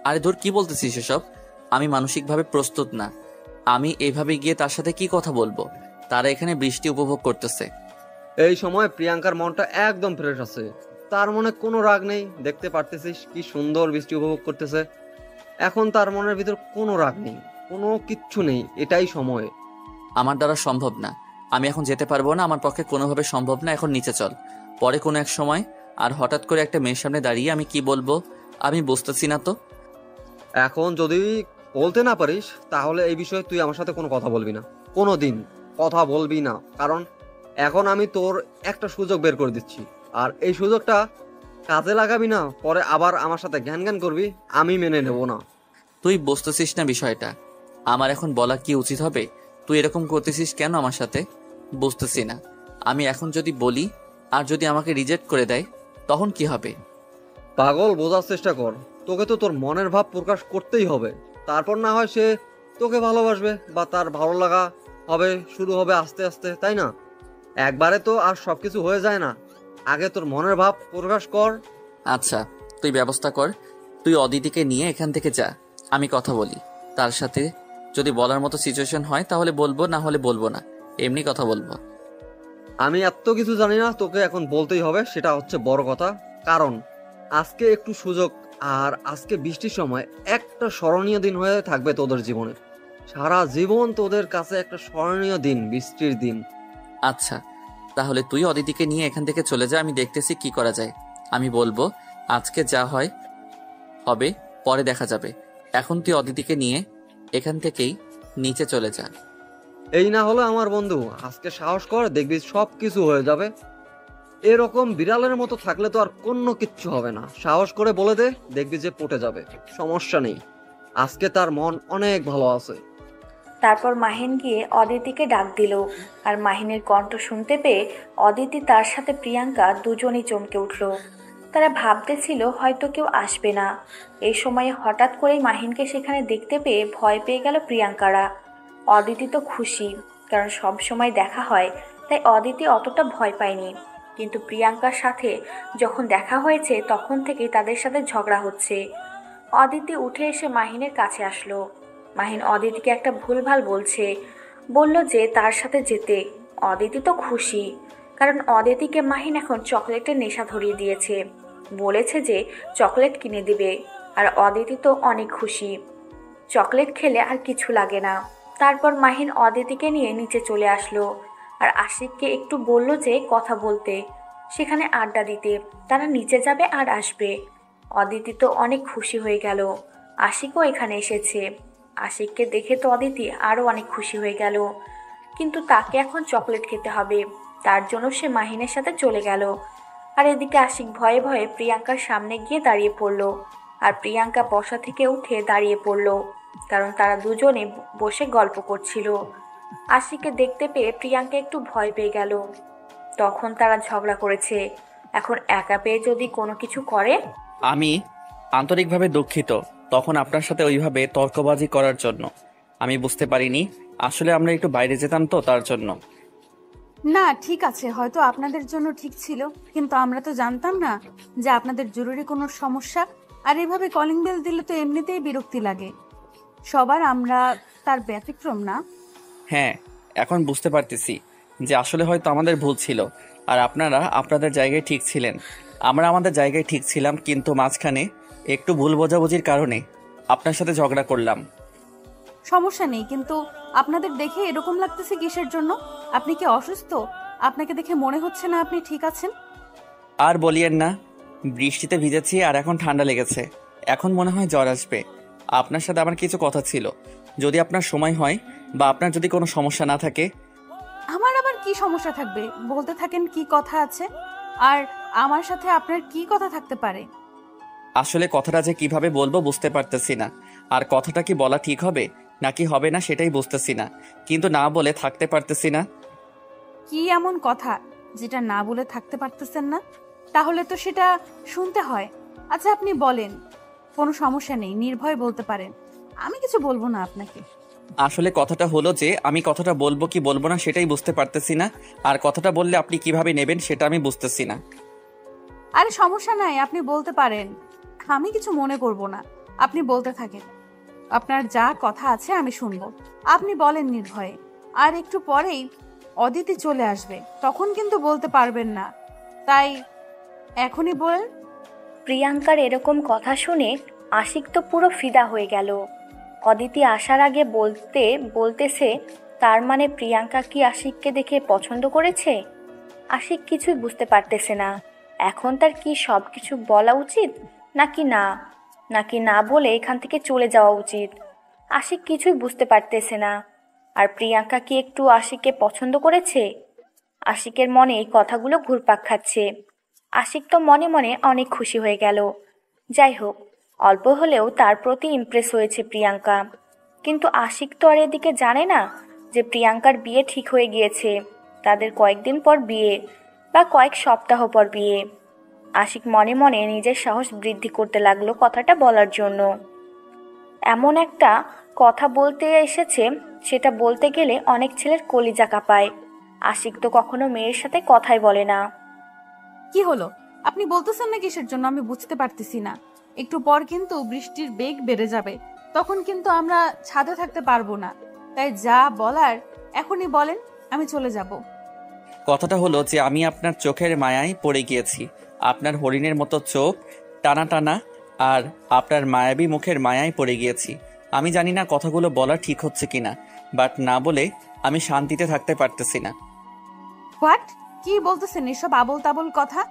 আরে ধর, কি বলতেছিস এসব? আমি মানসিকভাবে প্রস্তুত না। আমি এভাবে গিয়ে তার সাথে কি কথা বলবো? তারা এখানে বৃষ্টি উপভোগ করতেছে। এই সময় প্রিয়াঙ্কার মনটা একদম ফ্রেশ আছে, তার মনে কোনো রাগ নেই। দেখতে পারতেছিস কি সুন্দর বৃষ্টি উপভোগ করতেছে। এখন তার মনের ভিতর কোনো রাগ নেই, কোনো কিচ্ছু নেই। এটাই সময়। আমার দ্বারা সম্ভব না, আমি এখন যেতে পারবো না, আমার পক্ষে কোনোভাবে সম্ভব না। এখন নিচে চল, পরে কোনো এক সময়। আর হঠাৎ করে একটা মেয়ের সামনে দাঁড়িয়ে আমি কি বলবো আমি বুঝতেছি না তো। এখন যদি বলতে না পারিস তাহলে এই বিষয়ে তুই আমার সাথে কোনো কথা বলবি না, কোনো দিন কথা বলবি না। কারণ এখন আমি তোর একটা সুযোগ বের করে দিচ্ছি, আর এই সুযোগটা কাজে লাগাবি না, পরে আবার আমার সাথে জ্ঞান জ্ঞান করবি, আমি মেনে নেব না। তুই বুঝতেছিস না বিষয়টা? আমার এখন বলা কি উচিত হবে? তুই এরকম করতেছিস কেন আমার সাথে? বুঝতেছি না। আমি এখন যদি বলি আর যদি আমাকে রিজেক্ট করে দেয়, তখন কি হবে? পাগল, বোঝার চেষ্টা কর। তোকে তো তোর মনের ভাব প্রকাশ করতেই হবে, তারপর না হয় সে তোকে ভালোবাসবে বা তার ভালো লাগা হবে, শুরু হবে আস্তে আস্তে, তাই না? একবারে তো আর সবকিছু হয়ে যায় না। আগে তোর মনের ভাব প্রকাশ কর। আচ্ছা, তুই ব্যবস্থা কর। তুই অদিতিকে নিয়ে এখান থেকে যা, আমি কথা বলি তার সাথে। যদি বলার মতো সিচুয়েশন হয় তাহলে বলবো, না হলে বলবো না, এমনি কথা বলবো। আমি এত কিছু জানি না, তোকে এখন বলতেই হবে, সেটা হচ্ছে বড় কথা। কারণ আজকে একটু সুযোগ, আর আজকে বৃষ্টির সময় একটা স্মরণীয় দিন হয়ে থাকবে তোদের জীবনে। সারা জীবন তোদের কাছে একটা স্মরণীয় দিন, বৃষ্টির দিন। আচ্ছা, তাহলে তুই অদিতিকে নিয়ে এখান থেকে চলে যা, আমি দেখতেছি কি করা যায়। আমি বলবো আজকে যা হয় হবে, পরে দেখা যাবে। এখন তুই অদিতিকে নিয়ে এখান থেকেই নিচে চলে যা। এই না হলো আমার বন্ধু, আজকে সাহস কর, দেখবি সব কিছু হয়ে যাবে। এরকম বিড়ালের মতো থাকলে তো আর কোনো কিচ্ছু হবে না। সাহস করে বলে দে, দেখবি যে পটে যাবে, সমস্যা নেই। আজকে তার মন অনেক ভালো আছে। তারপর মাহিন গিয়ে অদিতিকে ডাক দিল। আর মাহিনের কণ্ঠ শুনতে পেয়ে অদিতি তার সাথে প্রিয়াঙ্কা দুজনেই চমকে উঠল। তারা ভাবতেছিল হয়তো কেউ আসবে না। এই সময়ে হঠাৎ করেই মাহিনকে সেখানে দেখতে পেয়ে ভয় পেয়ে গেল প্রিয়াঙ্কারা। অদিতি তো খুশি, কারণ সব সময় দেখা হয়, তাই অদিতি অতটা ভয় পায়নি। কিন্তু প্রিয়াঙ্কার সাথে যখন দেখা হয়েছে তখন থেকেই তাদের সাথে ঝগড়া হচ্ছে। অদিতি উঠে এসে মাহিনের কাছে আসলো। মাহিন অদিতিকে একটা ভুলভাল বলল যে তার সাথে যেতে। অদিতি তো খুশি, কারণ অদিতিকে মাহিন এখন চকলেটের নেশা ধরিয়ে দিয়েছে। বলেছে যে চকলেট কিনে দিবে। আর অদিতি তো অনেক খুশি। চকলেট খেলে আর কিছু লাগে না। তারপর মাহিন অদিতিকে নিয়ে নিচে চলে আসলো আর আশিককে একটু বলল যে কথা বলতে, সেখানে আড্ডা দিতে। তারা নিচে যাবে আর আসবে। অদিতি তো অনেক খুশি হয়ে গেল আশিকও এখানে এসেছে। আশিককে দেখে তো অদিতি আরও অনেক খুশি হয়ে গেল, কিন্তু তাকে এখন চকলেট খেতে হবে। তার জন্য সে মাহিনের সাথে চলে গেল। আর এদিকে আশিক ভয়ে ভয়ে প্রিয়াঙ্কার সামনে গিয়ে দাঁড়িয়ে পড়ল। আর প্রিয়াঙ্কা বসা থেকে উঠে দাঁড়িয়ে পড়ল, কারণ তারা দুজনে বসে গল্প করছিল। আশিককে দেখতে পেয়ে প্রিয়াঙ্কা একটু ভয় পেয়ে গেল। তখন তারা ঝগড়া করেছে। এখন একা পেয়ে যদি কোনো কিছু করে। আমি আন্তরিকভাবে দুঃখিত তখন আপনার সাথে ওইভাবে তর্কবাজি করার জন্য। আমি বুঝতে পারিনি, আসলে আমরা একটু বাইরে যেতাম তো তার জন্য। না ঠিক আছে, হয়তো আপনাদের জন্য ঠিক ছিল, কিন্তু আমরা তো জানতাম না যে আপনাদের জরুরি কোনো সমস্যা। আর এভাবে কলিং বেল দিলে তো এমনিতেই বিরক্তি লাগে সবার, আমরা তার ব্যতিক্রম না। হ্যাঁ, এখন বুঝতে পারতেছি যে আসলে হয়তো আমাদের ভুল ছিল, আর আপনারা আপনাদের জায়গায় ঠিক ছিলেন, আমরা আমাদের জায়গায় ঠিক ছিলাম, কিন্তু মাঝখানে একটু ভুল বোঝাবুঝির কারণে আপনার সাথে ঝগড়া করলাম। সমস্যা নেই, কিন্তু আপনাদের দেখে এরকম লাগতেছে কিসের জন্য? আপনি কি অসুস্থ? আপনাকে দেখে মনে হচ্ছে না আপনি ঠিক আছেন। আর বলিয়েন না, বৃষ্টিতে ভিজেছি আর এখন ঠান্ডা লেগেছে, এখন মনে হয় জ্বর আসবে। আপনার সাথে আমার কিছু কথা ছিল, যদি আপনার সময় হয় বা আপনার যদি কোনো সমস্যা না থাকে। আমার আবার কি সমস্যা থাকবে? বলতে থাকেন কি কথা আছে। আর আমার সাথে আপনার কি কথা থাকতে পারে? আসলে কথাটা যে কিভাবে বলবো বুঝতে পারতেছি না, আর কথাটা কি বলা ঠিক হবে নাকি হবে না সেটাই বুঝতেছি না, কিন্তু না বলে থাকতে পারতেছি না। কি এমন কথা যেটা না বলে থাকতে পারতেছেন না? তাহলে তো সেটা শুনতে হয়। আচ্ছা আপনি বলেন, কোনো সমস্যা নেই, নির্ভয় বলতে পারেন, আমি কিছু বলবো না আপনাকে। আসলে কথাটা হলো যে আমি কথাটা বলবো কি বলবো না সেটাই বুঝতে পারতেছি না, আর কথাটা বললে আপনি কিভাবে নেবেন সেটা আমি বুঝতেছি না। আরে সমস্যা নাই, আপনি বলতে পারেন, আমি কিছু মনে করব না। আপনি বলতে থাকেন, আপনার যা কথা আছে আমি শুনবো। আপনি বলেন নির্ভয়ে। আর একটু পরেই অদিতি চলে আসবে, তখন কিন্তু বলতে পারবেন না, তাই এখনই বলেন। প্রিয়াঙ্কার এরকম কথা শুনে আশিক তো পুরো ফিদা হয়ে গেল। অদিতি আসার আগে বলতেছে, তার মানে প্রিয়াঙ্কা কি আশিককে দেখে পছন্দ করেছে? আশিক কিছুই বুঝতে পারতেছে না এখন তার কি সব কিছু বলা উচিত নাকি না বলে এখান থেকে চলে যাওয়া উচিত। আশিক কিছুই বুঝতে পারতেছে না। আর প্রিয়াঙ্কা কি একটু আশিককে পছন্দ করেছে? আশিকের মনে এই কথাগুলো ঘুরপাক খাচ্ছে। আশিক তো মনে মনে অনেক খুশি হয়ে গেল। যাই হোক, অল্প হলেও তার প্রতি ইমপ্রেস হয়েছে প্রিয়াঙ্কা। কিন্তু আশিক তো আর এদিকে জানে না যে প্রিয়াঙ্কার বিয়ে ঠিক হয়ে গিয়েছে। তাদের কয়েকদিন পর বিয়ে, বা কয়েক সপ্তাহ পর বিয়ে। আশিক মনে মনে নিজের সাহস বৃদ্ধি করতে লাগলো কথাটা বলার জন্য। এমন একটা কথা বলতে এসেছে, সেটা বলতে গেলে অনেক ছেলের কলিজা কাঁপায়। আশিক তো কখনো মেয়ের সাথে কথাই বলে না। কি হলো? আপনি বলতেছেন না কিসের জন্য আমি বুঝতে পারতেছি না। একটু পর কিন্তু বৃষ্টির বেগ বেড়ে যাবে, তখন কিন্তু আমরা ছাদে থাকতে পারবো না। তাই যা বলার এখনই বলেন, আমি চলে যাব। কথাটা হলো যে আমি আপনার চোখের মায়ায় পড়ে গিয়েছি। আপনার হরিণের মতো চোখ, টানা টানা, আর আপনার মায়াবী মুখের মায়ায় পড়ে গিয়েছি। আমি জানি না কথাগুলো বলা ঠিক হচ্ছে কিনা, বাট না বলে আমি শান্তিতে থাকতে পারতেছি না। হোয়াট? কি বলতেছেন এসব আবোল তাবোল কথা?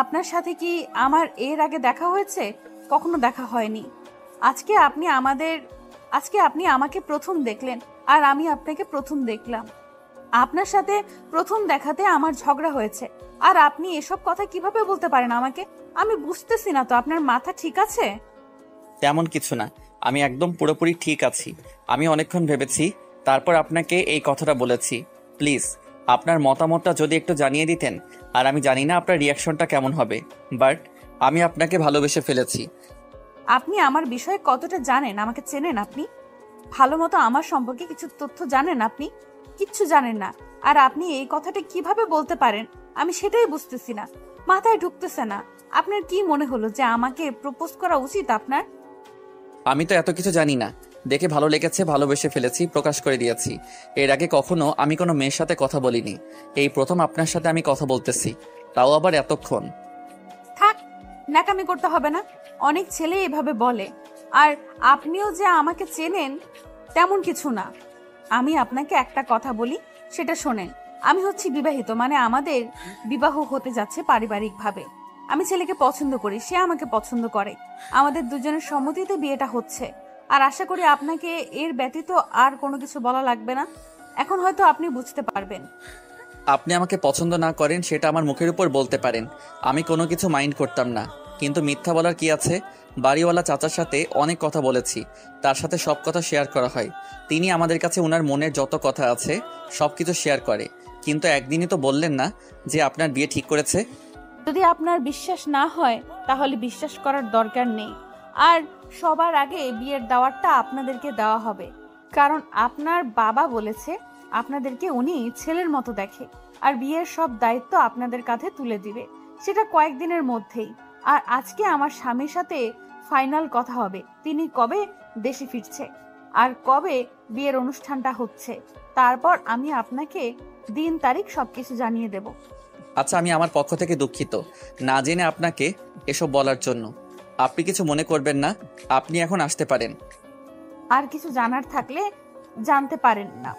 আপনার সাথে কি আমার এর আগে দেখা হয়েছে? কখনো দেখা হয়নি। আজকে আপনি আমাকে প্রথম দেখলেন, আর আমি আপনাকে প্রথম দেখলাম। আপনার সাথে প্রথম দেখাতে আমার ঝগড়া হয়েছে, আর আপনি এসব কথা কিভাবে বলতে পারেন আমাকে? আমি বুঝতেছি না তো, আপনার মাথা ঠিক আছে? তেমন কিছু না, আমি একদম পুরোপুরি ঠিক আছি। আমি অনেকক্ষণ ভেবেছি, তারপর আপনাকে এই কথাটা বলেছি। প্লিজ আপনার মতামতটা যদি একটু জানিয়ে দিতেন। আর আমি জানি না আপনার রিয়াকশনটা কেমন হবে, বাট আমি আপনাকে ভালোবেসে ফেলেছি। আপনি আমার বিষয়ে কতটা জানেন? আমাকে চেনেন আপনি? ভালো মতো আমার সম্পর্কে কিছু তথ্য জানেন আপনি? কিচ্ছু জানেন না। আর আপনি এই কথাটা কিভাবে বলতে পারেন আমি সেটাই বুঝতেছি না, মাথায় ঢুকতেছে না। আপনার কি মনে হলো যে আমাকে প্রপোজ করা উচিত আপনার? আমি তো এত কিছু জানি না, দেখে ভালো লেগেছে, ভালোবেসে ফেলেছি, প্রকাশ করে দিয়েছি। এর আগে কখনো আমি কোনো মেয়ের সাথে কথা বলিনি, এই প্রথম আপনার সাথে আমি কথা বলতেছি, তাও আবার এতক্ষণ। থাক, ন্যাকামি করতে হবে না। অনেক ছেলে এভাবে বলে। আর আপনিও যে আমাকে চেনেন তেমন কিছু না। আমি আপনাকে একটা কথা বলি, সেটা শোনেন। আমি হচ্ছি বিবাহিত, মানে আমাদের বিবাহ হতে যাচ্ছে পারিবারিকভাবে। আমি ছেলেকে পছন্দ করি, সে আমাকে পছন্দ করে। আমাদের দুজনের সম্মতিতে বিয়েটা হচ্ছে। আর আশা করি আপনাকে এর ব্যতীত আর কোনো কিছু বলা লাগবে না। এখন হয়তো আপনি বুঝতে পারবেন। আপনি আমাকে পছন্দ না করেন সেটা আমার মুখের উপর বলতে পারেন, আমি কোনো কিছু মাইন্ড করতাম না। কিন্তু মিথ্যা বলার কি আছে? বাড়িওয়ালা চাচার সাথে অনেক কথা বলেছি, তার সাথে সব কথা শেয়ার করা হয়। তিনি আমাদের কাছে ওনার মনের যত কথা আছে সব কিছু শেয়ার করে। কিন্তু একদিনই তো বললেন না যে আপনার বিয়ে ঠিক করেছে। যদি আপনার বিশ্বাস না হয় তাহলে বিশ্বাস করার দরকার নেই। আর সবার আগে বিয়ের দাওয়াতটা আপনাদেরকে দেওয়া হবে, কারণ আপনার বাবা বলেছে আপনাদেরকে উনি ছেলের মতো দেখে। আর বিয়ের সব দায়িত্ব আপনাদের কাঁধে তুলে দিবে, সেটা কয়েকদিনের মধ্যেই। আর আজকে আমার স্বামীর সাথে ফাইনাল কথা হবে, তিনি কবে দেশে ফিরছে আর কবে বিয়ের অনুষ্ঠানটা হচ্ছে। তারপর আমি আপনাকে দিন তারিখ সবকিছু জানিয়ে দেব। আচ্ছা, আমি আমার পক্ষ থেকে দুঃখিত না জেনে আপনাকে এসব বলার জন্য। আপনি কিছু মনে করবেন না, আপনি এখন আসতে পারেন। আর কিছু জানার থাকলে জানতে পারেন না,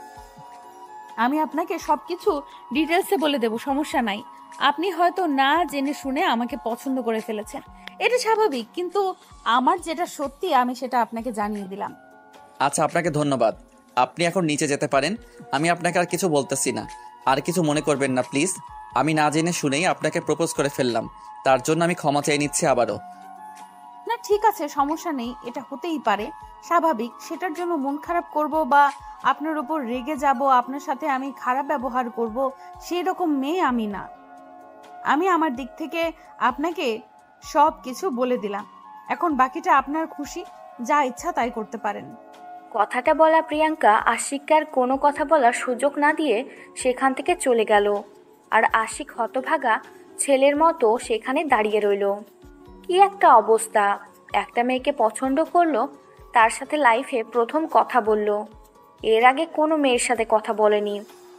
আমি আপনাকে সবকিছু ডিটেলসে বলে দেব, সমস্যা নাই। আপনি হয়তো না জেনে শুনে আমাকে পছন্দ করে ফেলেছেন, এটা স্বাভাবিক, কিন্তু আমার যেটা সত্যি আমি সেটা আপনাকে জানিয়ে দিলাম। আচ্ছা, আপনাকে ধন্যবাদ। আপনি এখন নিচে যেতে পারেন, আমি আপনাকে আর কিছু বলতেছি না। আর কিছু মনে করবেন না প্লিজ। আমি না জেনে শুনেই আপনাকে প্রপোজ করে ফেললাম, তার জন্য আমি ক্ষমা চেয়ে নিচ্ছি আবারও। না ঠিক আছে, সমস্যা নেই, এটা হতেই পারে, স্বাভাবিক। সেটার জন্য মন খারাপ করব বা আপনার উপর রেগে যাব, আপনার সাথে আমি খারাপ ব্যবহার করব, সেই রকম মেয়ে আমি না। আমি আমার দিক থেকে আপনাকে সব কিছু বলে দিলাম, এখন বাকিটা আপনার খুশি, যা ইচ্ছা তাই করতে পারেন। কথাটা বলা প্রিয়াঙ্কা আশিককে আর কোনো কথা বলার সুযোগ না দিয়ে সেখান থেকে চলে গেল। আর আশিক হতভাগা ছেলের মতো সেখানে দাঁড়িয়ে রইল। কি একটা অবস্থা! একটা মেয়েকে পছন্দ করলো, তার সাথে লাইফে প্রথম কথা বলল। এর আগে কোনো মেয়ের সাথে কথা বলেনি।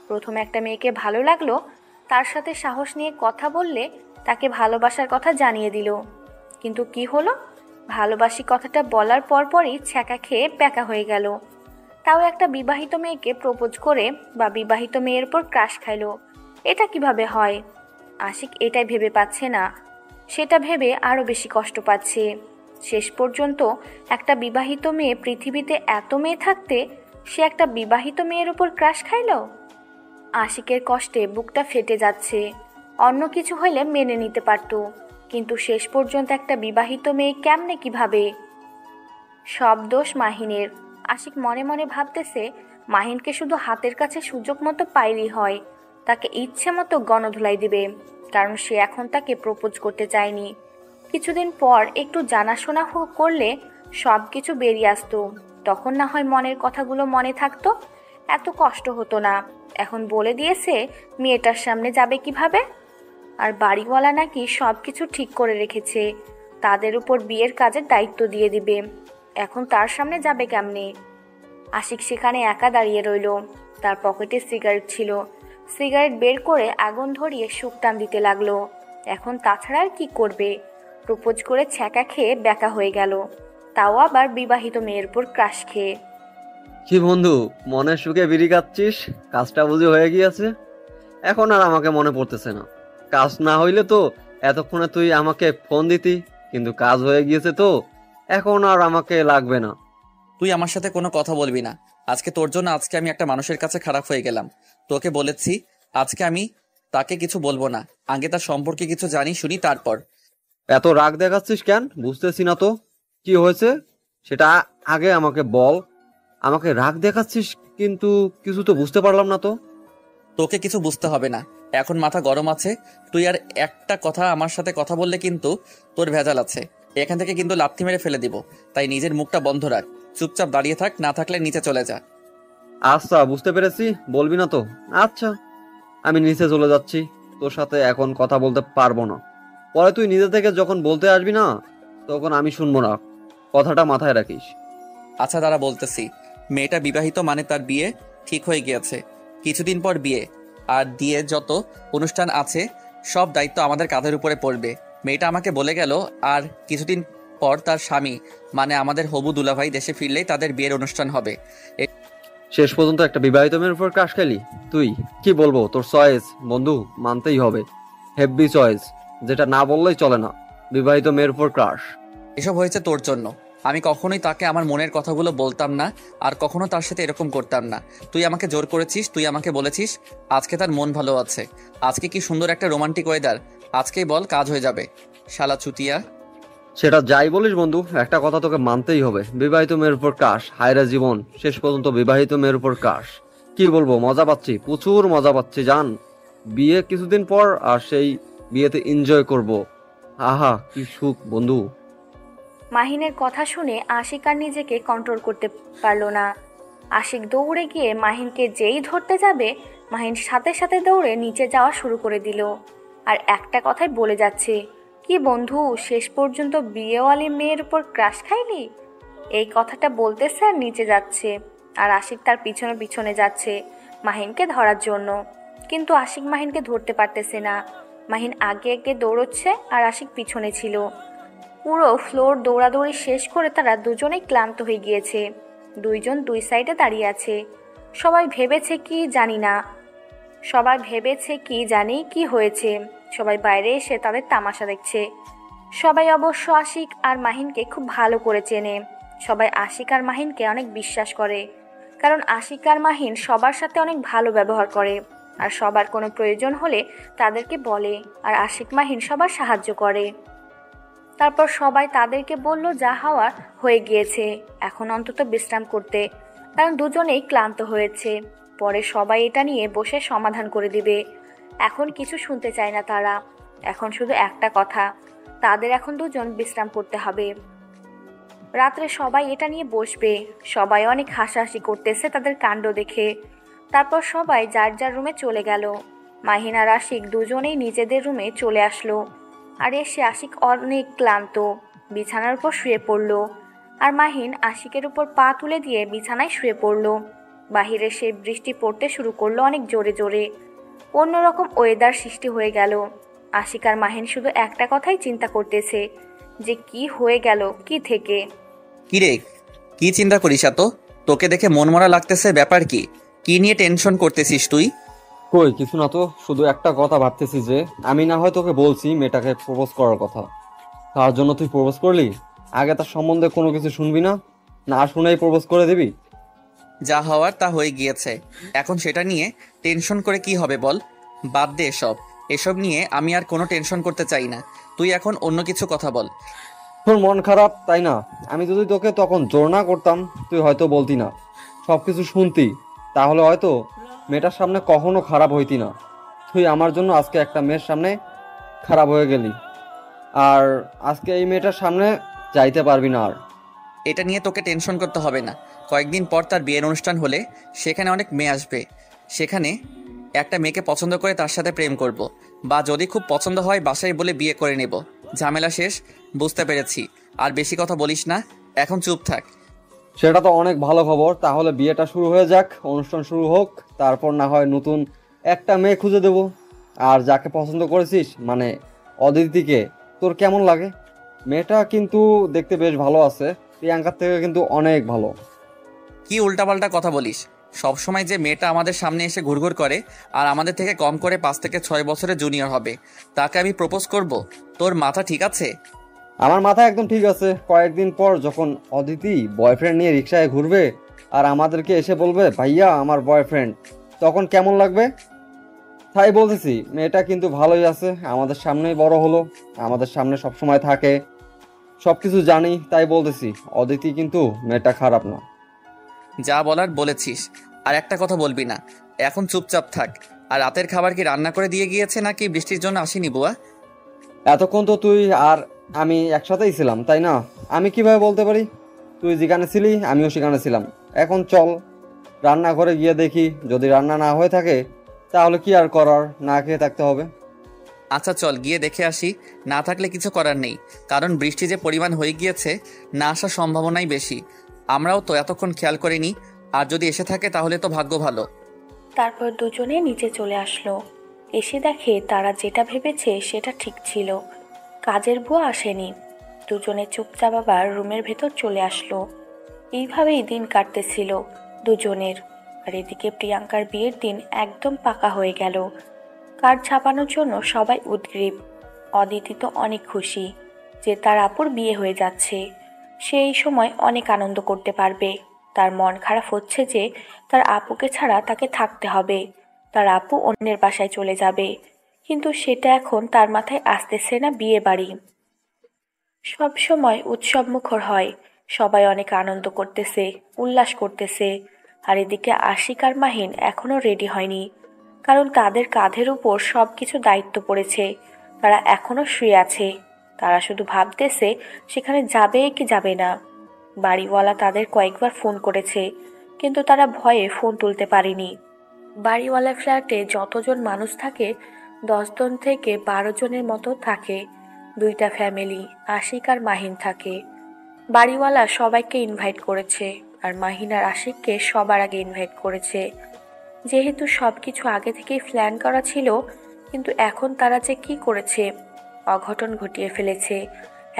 প্রথম একটা মেয়েকে ভালো লাগলো, তার সাথে সাহস নিয়ে কথা বললে তাকে ভালোবাসার কথা জানিয়ে দিল। কিন্তু কি হলো? ভালোবাসি কথাটা বলার পরপরই ছ্যাঁকা খেয়ে প্যাকা হয়ে গেল। তাও একটা বিবাহিত মেয়েকে প্রপোজ করে বা বিবাহিত মেয়ের উপর ক্রাশ খাইলো। এটা কিভাবে হয়? আশিক এটাই ভেবে পাচ্ছে না, সেটা ভেবে আরও বেশি কষ্ট পাচ্ছে। শেষ পর্যন্ত একটা বিবাহিত মেয়ে পৃথিবীতে এত মেয়ে থাকতে সে একটা বিবাহিত মেয়ের উপর ক্রাশ খাইল। আশিকের কষ্টে বুকটা ফেটে যাচ্ছে। অন্য কিছু হইলে মেনে নিতে পারত, কিন্তু শেষ পর্যন্ত একটা বিবাহিত মেয়ে কেমনে কিভাবে? সব দোষ মাহিনের। আশিক মনে মনে ভাবতেছে মাহিনকে শুধু হাতের কাছে সুযোগ মতো পাইলেই হয়, তাকে ইচ্ছে মতো গণধোলাই দিবে, কারণ সে এখন তাকে প্রপোজ করতে চায়নি। কিছুদিন পর একটু জানাশোনা করলে সব কিছু বেরিয়ে আসতো, তখন না হয় মনের কথাগুলো মনে থাকতো, এত কষ্ট হতো না। এখন বলে দিয়েছে মেয়েটার সামনে যাবে কিভাবে। আর বাড়িওয়ালা নাকি সব কিছু ঠিক করে রেখেছে, তাদের উপর বিয়ের কাজের দায়িত্ব দিয়ে দিবে। এখন তার সামনে যাবে কেমনে? আশিক সেখানে একা দাঁড়িয়ে রইল। তার পকেটে সিগারেট ছিল, সিগারেট বের করে আগুন ধরিয়ে শুকটান দিতে লাগলো। এখন তাছাড়া আর কি করবে? প্রপোজ করে ছ্যাঁকা খেয়ে ব্যাকা হয়ে গেল, তাও আবার বিবাহিত মেয়ের উপর ক্রাশ খেয়ে। কি বন্ধু, মনের সুখে বিড়ি খাচ্ছিস? কাজটা বুঝি হয়ে গিয়েছে? এখন আর আমাকে মনে পড়তেছে না। কাজ না হইলে তো এতক্ষণে তুই আমাকে ফোন দিতি, কিন্তু কাজ হয়ে গিয়েছে তো এখন আর আমাকে লাগবে না। তুই আমার সাথে কোনো কথা বলবি না। আজকে তোর জন্য আজকে আমি একটা মানুষের কাছে খারাপ হয়ে গেলাম। তোকে বলেছি আজকে আমি তাকে কিছু বলবো না, আগে তার সম্পর্কে কিছু জানি শুনি তারপর। এত রাগ দেখাচ্ছিস কেন? বুঝতেছি না তো কি হয়েছে, সেটা আগে আমাকে বল। আমাকে রাগ দেখাচ্ছিস কিন্তু কিছু তো বুঝতে পারলাম না তো। তোকে কিছু বুঝতে হবে না, এখন মাথা গরম আছে। তুই আর একটা কথা আমার সাথে কথা বললে কিন্তু তোর ভেজাল আছে, এখান থেকে কিন্তু লাথি মেরে ফেলে দিব। তাই নিজের মুখটা বন্ধ রাখ, চুপচাপ দাঁড়িয়ে থাক, না থাকলে নিচে চলে যা। আচ্ছা বুঝতে পেরেছি, বলবি না তো। আচ্ছা আমি নিচে চলে যাচ্ছি, তোর সাথে এখন কথা বলতে পারবো না। পরে তুই নিজে থেকে যখন বলতে আসবি না তখন আমি শুনবো না, কথাটা মাথায় রাখিস। আচ্ছা দাঁড়া বলতেছি। মেয়েটা বিবাহিত, মানে তার বিয়ে ঠিক হয়ে গিয়েছে, কিছুদিন পর বিয়ে। আর দিয়ে যত অনুষ্ঠান আছে সব দায়িত্ব আমাদের কাঁধের উপরে পড়বে। মেয়েটা আমাকে বলে গেল আর কিছুদিন পর তার স্বামী মানে আমাদের হবু দুলাভাই দেশে ফিরলেই তাদের বিয়ের অনুষ্ঠান হবে। শেষ পর্যন্ত একটা বিবাহিত মেয়ের উপর ক্রাশ খেলি তুই? কি বলবো, তোর চয়েস বন্ধু, মানতেই হবে। হেভি চয়েস, যেটা না বললেই চলে না। বিবাহিত মেয়ের উপর ক্রাশ। এসব হয়েছে তোর জন্য। আমি কখনোই তাকে আমার মনের কথাগুলো বলতাম না, আর কখনো তার সাথে এরকম করতাম না। তুই আমাকে জোর করেছিস, তুই আমাকে বলেছিস আজকে তার মন ভালো আছে। আজকে কি সুন্দর একটা রোমান্টিক ওয়েদার, আজকেই বল কাজ হয়ে যাবে। শালা চুতিয়া। সেটা যাই বলিস বন্ধু, একটা কথা তোকে মানতেই হবে। বিবাহিত মেয়ের উপর ক্রাশ, হায়রা জীবন, শেষ পর্যন্ত বিবাহিত মেয়ের উপর ক্রাশ। কি বলবো, মজা পাচ্ছি, প্রচুর মজা পাচ্ছি জান। বিয়ে কিছুদিন পর, আর সেই বিয়েতে এনজয় করব। আহা কি সুখ বন্ধু। মাহিনের কথা শুনে আশিক আর নিজেকে কন্ট্রোল করতে পারল না। আশিক দৌড়ে গিয়ে মাহিনকে যেই ধরতে যাবে, মাহিন সাথে সাথে দৌড়ে নিচে যাওয়া শুরু করে দিল। আর একটা কথাই বলে যাচ্ছে, কি বন্ধু, শেষ পর্যন্ত বিয়েওয়ালি মেয়ের উপর ক্রাশ খাইলি? এই কথাটা বলতেছে আর নিচে যাচ্ছে। আর আশিক তার পিছনে পিছনে যাচ্ছে মাহিনকে ধরার জন্য। কিন্তু আশিক মাহিনকে ধরতে পারতেছে না। মাহিন আগে আগে দৌড়চ্ছে আর আশিক পিছনে ছিল। পুরো ফ্লোর দৌড়াদৌড়ি শেষ করে তারা দুজনেই ক্লান্ত হয়ে গিয়েছে। দুইজন দুই সাইডে দাঁড়িয়ে আছে। সবাই ভেবেছে কি জানি কি হয়েছে। সবাই বাইরে এসে তাদের তামাশা দেখছে। সবাই অবশ্য আশিক আর মাহিনকে খুব ভালো করে চেনে। সবাই আশিক আর মাহিনকে অনেক বিশ্বাস করে, কারণ আশিক আর মাহিন সবার সাথে অনেক ভালো ব্যবহার করে, আর সবার কোনো প্রয়োজন হলে তাদেরকে বলে, আর আশিক মাহিন সবার সাহায্য করে। তারপর সবাই তাদেরকে বলল যা হওয়ার হয়ে গিয়েছে, এখন অন্তত বিশ্রাম করতে, কারণ দুজনেই ক্লান্ত হয়েছে। পরে সবাই এটা নিয়ে বসে সমাধান করে দিবে। এখন কিছু শুনতে চায় না তারা। এখন শুধু একটা কথা, তাদের এখন দুজন বিশ্রাম করতে হবে। রাত্রে সবাই এটা নিয়ে বসবে। সবাই অনেক হাসাহাসি করতেছে তাদের কাণ্ড দেখে। তারপর সবাই যার যার রুমে চলে গেল। মাহিন আর আশিক দুজনেই নিজেদের রুমে চলে আসলো। আর এসে আশিক অনেক ক্লান্ত, বিছানার উপর শুয়ে পড়ল। আর মাহিন আশিকের উপর পা তুলে দিয়ে বিছানায় শুয়ে পড়ল। বাহিরে সে বৃষ্টি পড়তে শুরু করলো অনেক জোরে জোরে। অন্যরকম ওয়েদার সৃষ্টি হয়ে গেল। আশিক আর মাহিন শুধু একটা কথাই চিন্তা করতেছে, যে কি হয়ে গেল কি থেকে। কিরে, কি চিন্তা করিস এত? তোকে দেখে মন মরা লাগতেছে, ব্যাপার কি? কি নিয়ে টেনশন করতেছিস তুই? কই কিছু না তো, শুধু একটা কথা ভাবতেছি যে আমি না হয় তোকে বলছি মেয়েটাকে প্রপোজ করার কথা, তার জন্য তুই প্রপোজ করলি? আগে তার সম্বন্ধে কোনো কিছু শুনবি না, না শুনেই প্রপোজ করে দিবি? যা হওয়ার তা হয়ে গিয়েছে, এখন সেটা নিয়ে টেনশন করে কি হবে বল? বাদ দে এসব নিয়ে আমি আর কোনো টেনশন করতে চাই না। তুই এখন অন্য কিছু কথা বল। তোর মন খারাপ তাই না? আমি যদি তোকে তখন জোর না করতাম তুই হয়তো বলতি না, সবকিছু শুনতি, তাহলে হয়তো মেয়েটার সামনে কখনো খারাপ হইতি না। তুই আমার জন্য আজকে একটা মেয়ের সামনে খারাপ হয়ে গেলি, আর আজকে এই মেয়েটার সামনে যাইতে পারবি না আর। এটা নিয়ে তোকে টেনশন করতে হবে না। কয়েকদিন পর তার বিয়ের অনুষ্ঠান হলে সেখানে অনেক মেয়ে আসবে। সেখানে একটা মেয়েকে পছন্দ করে তার সাথে প্রেম করব, বা যদি খুব পছন্দ হয় বাসায় বলে বিয়ে করে নেব। ঝামেলা শেষ, বুঝতে পেরেছি। আর বেশি কথা বলিস না, এখন চুপ থাক। সেটা তো অনেক ভালো খবর, তাহলে বিয়েটা শুরু হয়ে যাক, অনুষ্ঠান শুরু হোক, তারপর না হয় নতুন একটা মেয়ে খুঁজে দেব। আর যাকে পছন্দ করেছিস মানে অদিতিকে, তোর কেমন লাগে? মেয়েটা কিন্তু দেখতে বেশ ভালো আছে, প্রিয়াঙ্কার থেকে কিন্তু অনেক ভালো। কি উল্টাপাল্টা কথা বলিস? সবসময় যে মেয়েটা আমাদের সামনে এসে ঘুরঘুর করে আর আমাদের থেকে কম করে 5 থেকে 6 বছরের জুনিয়র হবে, তাকে আমি প্রপোজ করব? তোর মাথা ঠিক আছে? আমার মাথা একদম ঠিক আছে। কয়েকদিন পর যখন অদিতি বয়ফ্রেন্ড নিয়ে রিক্সায় ঘুরবে আর আমাদেরকে এসে বলবে ভাইয়া আমার বয়ফ্রেন্ড, তখন কেমন লাগবে? তাই বলতেছি, মেয়েটা কিন্তু ভালোই আছে, আমাদের সামনেই বড় হলো, আমাদের সামনে সবসময় থাকে, সবকিছু জানি, তাই বলতেছি অদিতি কিন্তু মেয়েটা খারাপ না। যা বলার বলেছিস, আর একটা কথা বলবি না। এখন চুপচাপ থাক। আর রাতের খাবার কি রান্না করে দিয়ে গিয়েছে নাকি বৃষ্টির জন্য আসেনি বুয়া? এতক্ষণ তো তুই আর আমি একসাথেই ছিলাম তাই না? আমি কিভাবে বলতে পারি? তুই যেখানে ছিলি আমিও সেখানে ছিলাম। এখন চল রান্নাঘরে গিয়ে দেখি, যদি রান্না না হয়ে থাকে তাহলে কি আর করার, না খেয়ে থাকতে হবে। আচ্ছা চল গিয়ে দেখে আসি। না থাকলে কিছু করার নেই, কারণ বৃষ্টি যে পরিমাণ হয়ে গিয়েছে, না আসার সম্ভাবনাই বেশি। আমরাও তো এতক্ষণ খেয়াল করিনি, আর যদি এসে থাকে তাহলে তো ভাগ্য ভালো। তারপর দুজনে নিচে চলে আসলো। এসে দেখে তারা যেটা ভেবেছে সেটা ঠিক ছিল, কাজের বুয়া আসেনি। দুজনে চুপচাপ আবার রুমের ভেতর চলে আসলো। এইভাবেই দিন কাটতেছিল দুজনের। আর এদিকে প্রিয়াঙ্কার বিয়ের দিন একদম পাকা হয়ে গেল। কার্ড ছাপানোর জন্য সবাই উদগ্রীব। অদিতি তো অনেক খুশি যে তার আপুর বিয়ে হয়ে যাচ্ছে। সে এই সময় অনেক আনন্দ করতে পারবে। তার মন খারাপ হচ্ছে যে তার আপুকে ছাড়া তাকে থাকতে হবে। তার আপু অন্যের বাসায় চলে যাবে, কিন্তু সেটা এখন তার মাথায় আসতেছে না। বিয়ে বাড়ি সব সময় উৎসবমুখর হয়, সবাই অনেক আনন্দ করতেছে, উল্লাস করতেছে। আর এদিকে আশিক আর মাহিন এখনো রেডি হয়নি, কারণ তাদের কাঁধের উপর সবকিছু দায়িত্ব পড়েছে। তারা এখনো শুয়ে আছে। তারা শুধু ভাবতেছে সেখানে যাবে কি যাবে না। বাড়িওয়ালা তাদের কয়েকবার ফোন করেছে, কিন্তু তারা ভয়ে ফোন তুলতে পারেনি। বাড়িওয়ালা ফ্ল্যাটে যতজন মানুষ থাকে 10 জন থেকে 12 জনের মতো থাকে। 2টা ফ্যামিলি, আশিক আর মাহিন থাকে। বাড়িওয়ালা সবাইকে ইনভাইট করেছে, আর মাহিন আর আশিককে সবার আগে ইনভাইট করেছে। যেহেতু সবকিছু আগে থেকেই প্ল্যান করা ছিল, কিন্তু এখন তারা যে কি করেছে, অঘটন ঘটিয়ে ফেলেছে।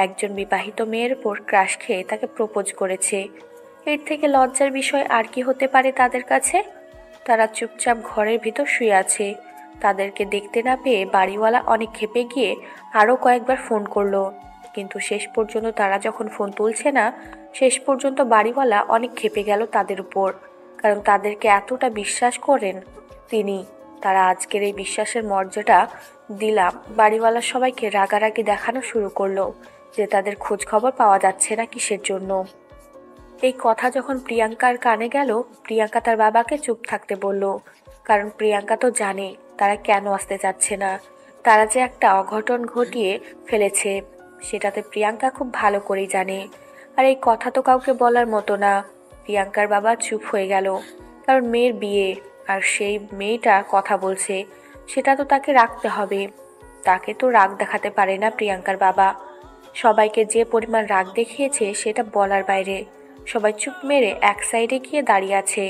একজন বিবাহিত মেয়ের উপর ক্রাশ খেয়ে তাকে প্রপোজ করেছে। এর থেকে লজ্জার বিষয় আর কি হতে পারে তাদের কাছে? তারা চুপচাপ ঘরের ভিতর শুয়ে আছে। তাদেরকে দেখতে না পেয়ে বাড়িওয়ালা অনেক ক্ষেপে গিয়ে আরও কয়েকবার ফোন করলো, কিন্তু শেষ পর্যন্ত তারা যখন ফোন তুলছে না, শেষ পর্যন্ত বাড়িওয়ালা অনেক ক্ষেপে গেল তাদের উপর, কারণ তাদেরকে এতটা বিশ্বাস করেন তিনি। তারা আজকের এই বিশ্বাসের মর্যাদা দিলাম বাড়িওয়ালা সবাইকে রাগারাগি দেখানো শুরু করলো যে তাদের খোঁজ খবর পাওয়া যাচ্ছে না কিসের জন্য। এই কথা যখন প্রিয়াঙ্কার কানে গেল, প্রিয়াঙ্কা তার বাবাকে চুপ থাকতে বলল, কারণ প্রিয়াঙ্কা তো জানে তারা কেন আসতে চাচ্ছে না। তারা যে একটা অঘটন ঘটিয়ে ফেলেছে সেটাতে প্রিয়াঙ্কা খুব ভালো করেই জানে। আর এই কথা তো কাউকে বলার মতো না। প্রিয়াঙ্কার বাবা চুপ হয়ে গেল, কারণ মেয়ের বিয়ে, আর সেই মেয়েটা কথা বলছে, সেটা তো তাকে রাখতে হবে। তাকে তো রাগ দেখাতে পারে না প্রিয়াঙ্কার বাবা। সবাইকে যে পরিমাণ রাগ দেখিয়েছে সেটা বলার বাইরে। সবাই চুপ মেরে এক সাইডে গিয়ে দাঁড়িয়ে আছে।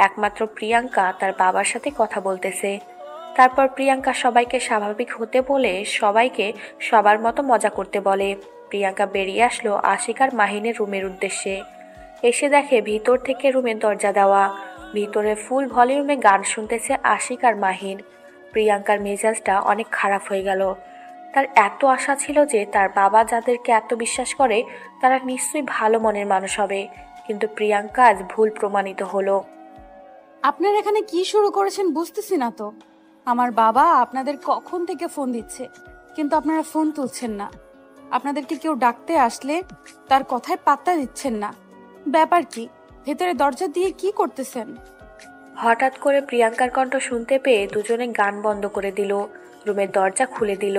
একমাত্র প্রিয়াঙ্কা তার বাবার সাথে কথা বলতেছে। তারপর প্রিয়াঙ্কা সবাইকে স্বাভাবিক হতে বলে সবাইকে সবার মতো মজা করতে বলে। প্রিয়াঙ্কা বেরিয়ে আসলো আশিক আর মাহিনের রুমের উদ্দেশ্যে। এসে দেখে ভিতর থেকে রুমের দরজা দেওয়া। ভিতরে ফুল ভলিউমে গান শুনতেছে আশিক আর মাহিন। প্রিয়াঙ্কার মেজাজটা অনেক খারাপ হয়ে গেল। তার এত আশা ছিল যে তার বাবা যাদেরকে এত বিশ্বাস করে তারা নিশ্চয়ই ভালো মনের মানুষ হবে, কিন্তু প্রিয়াঙ্কা আজ ভুল প্রমাণিত হলো। আপনারা এখানে কি শুরু করেছেন বুঝতেছি না তো। আমার বাবা আপনাদের কখন থেকে ফোন দিচ্ছে, কিন্তু আপনারা ফোন তুলছেন না। আপনাদেরকে কেউ ডাকতে আসলে তার কথায় পাত্তা দিচ্ছেন না। ব্যাপার কি? ভেতরে দরজা দিয়ে কি করতেছেন? হঠাৎ করে প্রিয়াঙ্কার কণ্ঠ শুনতে পেয়ে দুজনে গান বন্ধ করে দিল, রুমের দরজা খুলে দিল।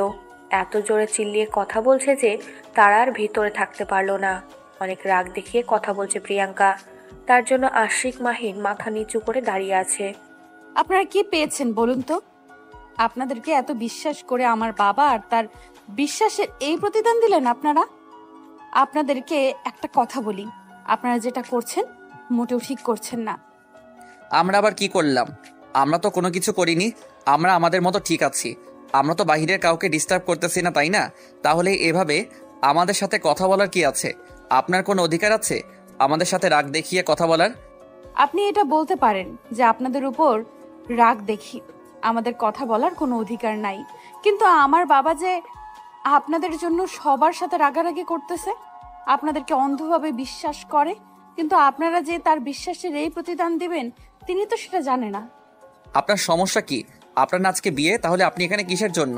এত জোরে চিল্লিয়ে কথা বলছে যে তারা আর ভিতরে থাকতে পারলো না। অনেক রাগ দেখিয়ে কথা বলছে প্রিয়াঙ্কা। তার জন্য আশিক মাহিন মাথা নিচু করে দাঁড়িয়ে আছে। আপনারা কি পেয়েছেন বলুন তো? আপনাদেরকে এত বিশ্বাস করে আমার বাবা আর তার বিশ্বাসের এই প্রতিদান দিলেন আপনারা। আপনাদেরকে একটা কথা বলি, আপনারা যেটা করছেন মোটেও ঠিক করছেন না। আমরা আবার কি করলাম? আমরা তো কোনো কিছু করিনি। আমরা আমাদের মতো ঠিক আছি। আমরা তো বাহিরের কাউকে ডিস্টার্ব করতেছি না, তাই না? তাহলে এভাবে আমাদের সাথে কথা বলার কি আছে? আপনার কোনো অধিকার আছে আমাদের সাথে রাগ দেখিয়ে কথা বলার? আপনি এটা বলতে পারেন যে আপনাদের উপর রাগ দেখি আমাদের কথা বলার কোনো অধিকার নাই, কিন্তু আমার বাবা যে আপনাদের জন্য সবার সাথে রাগারাগি করতেছে, আপনাদেরকে অন্ধভাবে বিশ্বাস করে, কিন্তু আপনারা যে তার বিশ্বাসের এই প্রতিদান দিবেন তিনি তো সেটা জানে না। আপনার সমস্যা কি? আপনার না আজকে বিয়ে, তাহলে আপনি এখানে কিসের জন্য?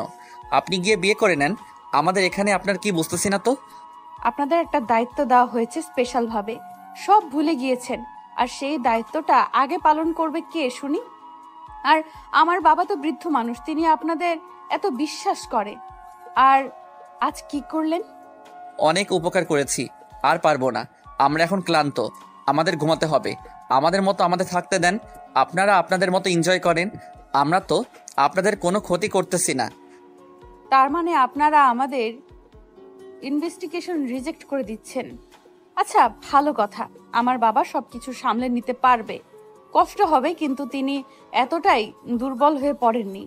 আপনি গিয়ে বিয়ে করে নেন। আমাদের এখানে আপনার কি বুঝতেছি না তো। আপনাদের একটা দায়িত্ব দেওয়া হয়েছে স্পেশাল ভাবে, সব ভুলে গিয়েছেন। আর সেই দায়িত্বটা আগে পালন করবে কে শুনি? আর আমার বাবা তো বৃদ্ধ মানুষ, তিনি আপনাদের এত বিশ্বাস করে, আর আজ কি করলেন? অনেক উপকার করেছি, আর পারবো না। আমরা এখন ক্লান্ত, আমাদের ঘুমাতে হবে। আমাদের মতো আমাদের থাকতে দেন। আপনারা আপনাদের মতো এনজয় করেন। আমরা তো আপনাদের কোনো ক্ষতি করতেছি না। তার মানে আপনারা আমাদের ইনভেস্টিগেশন রিজেক্ট করে দিচ্ছেন। আচ্ছা, ভালো কথা, আমার বাবা সবকিছু সামলে নিতে পারবে। কষ্ট হবে, কিন্তু তিনি এতটাই দুর্বল হয়ে পড়েননি।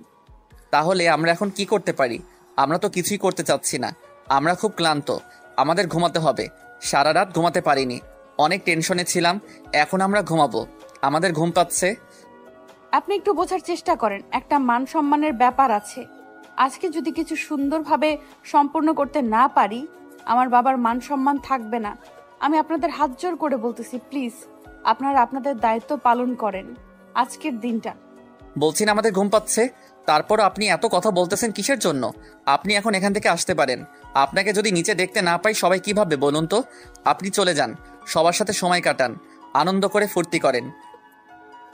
তাহলে আমরা এখন কি করতে পারি? আমরা তো কিছুই করতে চাচ্ছি না। আমরা খুব ক্লান্ত। আমাদের ঘুমাতে হবে। সারা রাত ঘুমাতে পারিনি, অনেক টেনশনে ছিলাম। এখন আমরা ঘুমাবো, আমাদের ঘুম পাচ্ছে। আপনি একটু বোঝার চেষ্টা করেন, একটা মান সম্মানের ব্যাপার আছে। আজকে যদি কিছু সুন্দরভাবে সম্পূর্ণ করতে না পারি, আমার বাবার মান সম্মান থাকবে না। আমি আপনাদের হাত জোর করে বলতেছি, প্লিজ আপনারা আপনাদের দায়িত্ব পালন করেন আজকের দিনটা। বলছি না আমাদের ঘুম পাচ্ছে, তারপর আপনি এত কথা বলতেছেন কিসের জন্য? আপনি এখন এখান থেকে আসতে পারেন। আপনাকে যদি নিচে দেখতে না পাই সবাই কি ভাববে বলুন তো? আপনি চলে যান, সবার সাথে সময় কাটান, আনন্দ করে ফুর্তি করেন।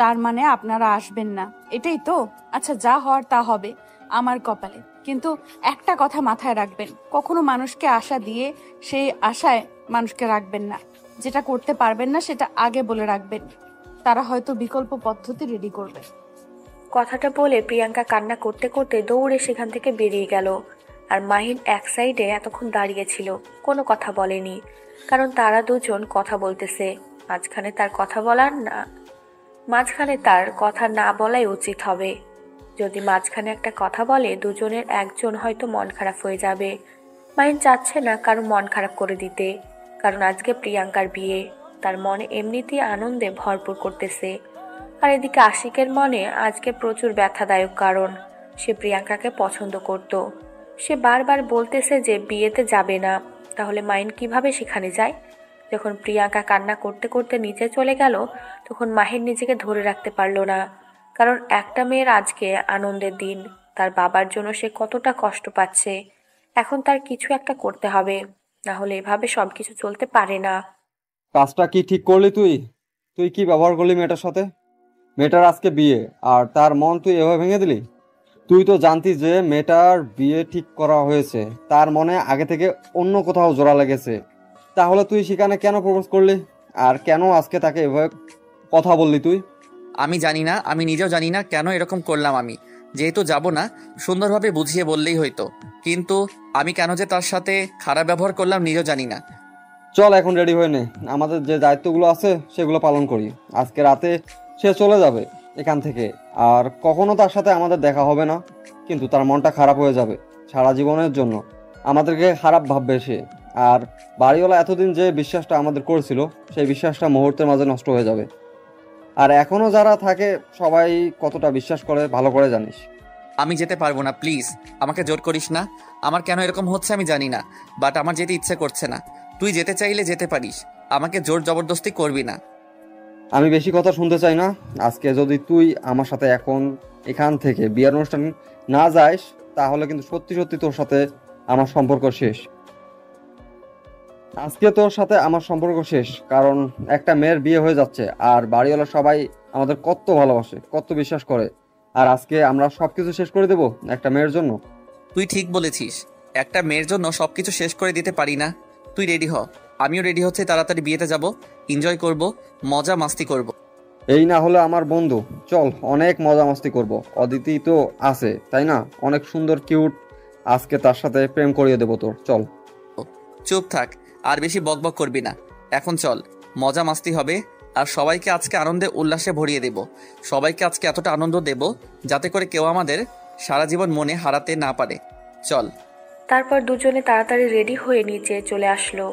তার মানে আপনারা আসবেন না, এটাই তো? আচ্ছা, যা হওয়ার তা হবে আমার কপালে। কিন্তু একটা কথা মাথায় রাখবেন, কখনো মানুষকে আশা দিয়ে সেই আশায় মানুষকে রাখবেন না। যেটা করতে পারবেন না সেটা আগে বলে রাখবেন, তারা হয়তো বিকল্প পদ্ধতি রেডি করবে। কথাটা বলে প্রিয়াঙ্কা কান্না করতে করতে দৌড়ে সেখান থেকে বেরিয়ে গেল। আর মাহিন এক সাইডে এতক্ষণ দাঁড়িয়ে ছিল, কোনো কথা বলেনি, কারণ তারা দুজন কথা বলতেছে। মাঝখানে তার কথা না বলাই উচিত হবে। যদি মাঝখানে একটা কথা বলে দুজনের একজন হয়তো মন খারাপ হয়ে যাবে। মাহিন চাচ্ছে না কারো মন খারাপ করে দিতে, কারণ আজকে প্রিয়াঙ্কার বিয়ে। তার মনে এমনিতেই আনন্দে ভরপুর করতেছে। আর এদিকে আশিকের মনে আজকে প্রচুর ব্যথাদায়ক, কারণ সে প্রিয়াঙ্কাকে পছন্দ করত। সে বারবার বলতেছে যে বিয়েতে যাবে না, তাহলে মাহিন কিভাবে সেখানে যায়? যখন প্রিয়াঙ্কা কান্না করতে করতে নিচে চলে গেল, তখন মাহিন নিজেকে ধরে রাখতে পারলো না। কারণ একটা মেয়ের আজকে আনন্দের দিন, তার বাবার জন্য সে কতটা কষ্ট পাচ্ছে। এখন তার কিছু একটা করতে হবে, না হলে এভাবে সবকিছু চলতে পারে না। কাজটা কি ঠিক করলি তুই? তুই কি ব্যবহার করলি মেয়েটার সাথে? মেয়েটার আজকে বিয়ে, আর তার মন তুই এভাবে ভেঙে দিলি? তুই তো জানতি যে মেয়েটার বিয়ে ঠিক করা হয়েছে, তার মনে আগে থেকে অন্য কোথাও জোড়া লেগেছে। তাহলে তুই সেখানে কেন প্রপোজ করলি? আর কেন আজকে তাকে এভাবে কথা বললি তুই? আমি জানি না, আমি নিজেও জানি না কেন এরকম করলাম। আমি যেহেতু যাব না, সুন্দরভাবে বুঝিয়ে বললেই হইতো। কিন্তু আমি কেন যে তার সাথে খারাপ ব্যবহার করলাম নিজেও জানি না। চল এখন রেডি হয়ে নে, আমাদের যে দায়িত্বগুলো আছে সেগুলো পালন করি। আজকে রাতে সে চলে যাবে এখান থেকে, আর কখনো তার সাথে আমাদের দেখা হবে না। কিন্তু তার মনটা খারাপ হয়ে যাবে সারা জীবনের জন্য, আমাদেরকে খারাপ ভাববে সে। আর বাড়িওয়ালা এতদিন যে বিশ্বাসটা আমাদের করেছিল, সেই বিশ্বাসটা মুহূর্তের মাঝে নষ্ট হয়ে যাবে। আর এখনো যারা থাকে সবাই কতটা বিশ্বাস করে ভালো করে জানিস। আমি যেতে পারবো না, প্লিজ আমাকে জোর করিস না। আমার কেন এরকম হচ্ছে আমি জানি না, বাট আমার যেতে ইচ্ছে করছে না। তুই যেতে চাইলে যেতে পারিস, আমাকে জোর জবরদস্তি করবি না। আমি বেশি কথা শুনতে চাই না। আজকে যদি তুই আমার সাথে এখন এখান থেকে বিয়ের অনুষ্ঠান না যাস, তাহলে কিন্তু সত্যি সত্যি তোর সাথে আমার সম্পর্ক শেষ। আজকে তোর সাথে আমার সম্পর্ক শেষ, কারণ একটা মেয়ের বিয়ে হয়ে যাচ্ছে, আর বাড়িওয়ালা সবাই আমাদের কত ভালোবাসে, কত বিশ্বাস করে। আর আজকে আমরা সবকিছু শেষ করে দেব একটা মেয়ের জন্য? তুই ঠিক বলেছিস, একটা মেয়ের জন্য সবকিছু শেষ করে দিতে পারি না। তুই রেডি হ, আমিও রেডি হচ্ছি। তাড়াতাড়ি বিয়েতে যাব, এনজয় করব, মজা মাস্তি করব। এই না হলে আমার বন্ধু, চল অনেক মজা মাস্তি করবো। অদিতি তো আছে তাই না, অনেক সুন্দর কিউট। আজকে তার সাথে প্রেম করিয়ে দেবো তোর, চল। চুপ থাক, আর বেশি বকবক করবি না। এখন চল, মজা মাস্তি হবে। আর সবাইকে আজকে আনন্দে উল্লাসে ভরিয়ে দেব। সবাইকে আজকে এতটা আনন্দ দেব যাতে করে কেউ আমাদের সারা জীবন মনে হারাতে না পারে। চল। তারপর দুজনে তাড়াতাড়ি রেডি হয়ে নিচে চলে আসলো।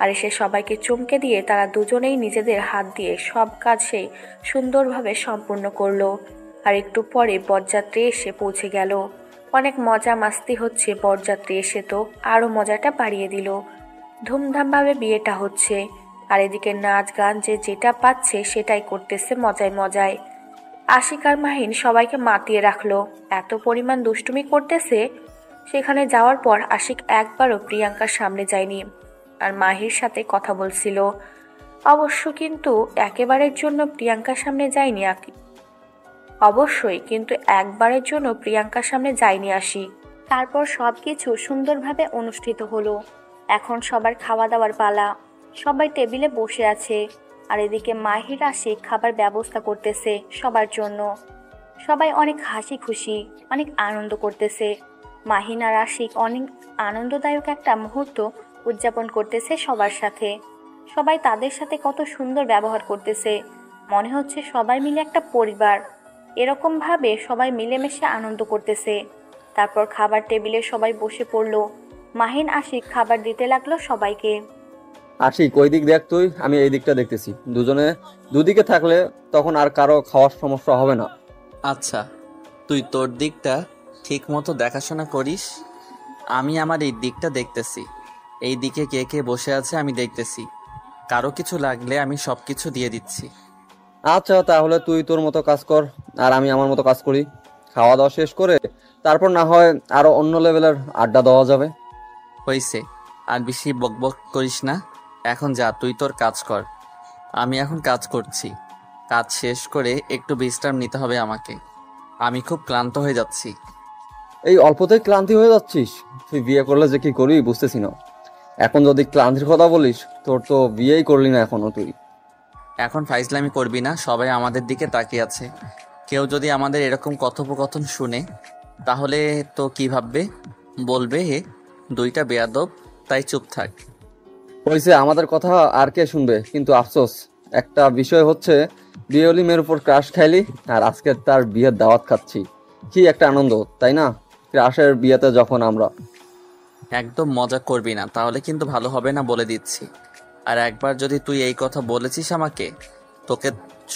আর এসে সবাইকে চমকে দিয়ে তারা দুজনেই নিজেদের হাত দিয়ে সব কাজ সেই সুন্দরভাবে সম্পূর্ণ করলো। আর একটু পরে বরযাত্রী এসে পৌঁছে গেল। অনেক মজা মাস্তি হচ্ছে, বরযাত্রী এসে তো আরও মজাটা বাড়িয়ে দিল। ধুমধামভাবে বিয়েটা হচ্ছে, আর এদিকে নাচ গান যে যেটা পাচ্ছে সেটাই করতেছে মজায় মজায়। আশিক আর মাহিন সবাইকে মাতিয়ে রাখলো, এত পরিমাণ দুষ্টুমি করতেছে। সেখানে যাওয়ার পর আশিক একবারও প্রিয়াঙ্কার সামনে যায়নি, আর মাহির সাথে কথা বলছিল। অবশ্য কিন্তু একেবারের জন্য প্রিয়াঙ্কার সামনে যায়নি একবারের জন্য প্রিয়াঙ্কার সামনে যায়নি আশিক। তারপর সবকিছু সুন্দরভাবে অনুষ্ঠিত হলো। এখন সবার খাওয়া দাওয়ার পালা, সবাই টেবিলে বসে আছে। আর এদিকে মাহির আশিক খাবার ব্যবস্থা করতেছে সবার জন্য। সবাই অনেক হাসি খুশি, অনেক আনন্দ করতেছে। মাহিন আর আশিক অনেক আনন্দদায়ক একটা মুহূর্ত উদযাপন করতেছে সবার সাথে। সবাই তাদের সাথে কত সুন্দর ব্যবহার করতেছে, মনে হচ্ছে সবাই মিলে একটা পরিবার। এরকমভাবে সবাই মিলেমিশে আনন্দ করতেছে। তারপর খাবার টেবিলে সবাই বসে পড়লো। মাহিন আশিক খাবার দিতে লাগলো সবাইকে। আশিক ওই দিক দেখ তুই, আমি এই দিকটা দেখতেছি। দুজনে দুদিকে থাকলে তখন আর কারো খাওয়ার সমস্যা হবে না। আচ্ছা, তুই তোর দিকটা ঠিক মতো দেখাশোনা করিস, আমি আমার এই দিকটা দেখতেছি। এই দিকে কে কে বসে আছে আমি দেখতেছি, কারো কিছু লাগলে আমি সব কিছু দিয়ে দিচ্ছি। আচ্ছা তাহলে তুই তোর মতো কাজ কর, আর আমি আমার মতো কাজ করি। খাওয়া দাওয়া শেষ করে তারপর না হয় আরো অন্য লেভেলের আড্ডা দেওয়া যাবে। হয়েছে, আর বেশি বকবক করিস না। এখন যা, তুই তোর কাজ কর। আমি এখন কাজ করছি। কাজ শেষ করে একটু বিশ্রাম নিতে হবে আমাকে। আমি খুব ক্লান্ত হয়ে যাচ্ছি। এই অল্পতেই ক্লান্তি হয়ে যাচ্ছিস? তুই বিয়ে করলে যে কি করবি বুঝতেছি না। এখন যদি ক্লান্তির কথা বলিস, তোর তো বিয়েই করলি না এখনো তুই। এখন ফাইজলামি করবি না, সবাই আমাদের দিকে তাকিয়ে আছে। কেউ যদি আমাদের এরকম কথোপকথন শুনে তাহলে তো কি ভাববে? বলবে দুইটা বেয়াদব, তাই চুপ থাক। হয়েছে, আমাদের কথা আর কে শুনবে? কিন্তু আফসোস একটা বিষয় হচ্ছে, বিয়েলি মেয়ের উপর ক্রাশ খাইলি, আর আজকে তার বিয়ের দাওয়াত খাচ্ছি। কি একটা আনন্দ, তাই না? ক্রাশের বিয়েতে যখন আমরা। একদম মজা করবি না, তাহলে কিন্তু ভালো হবে না বলে দিচ্ছি। আর একবার যদি তুই এই কথা বলেছিস আমাকে, তোকে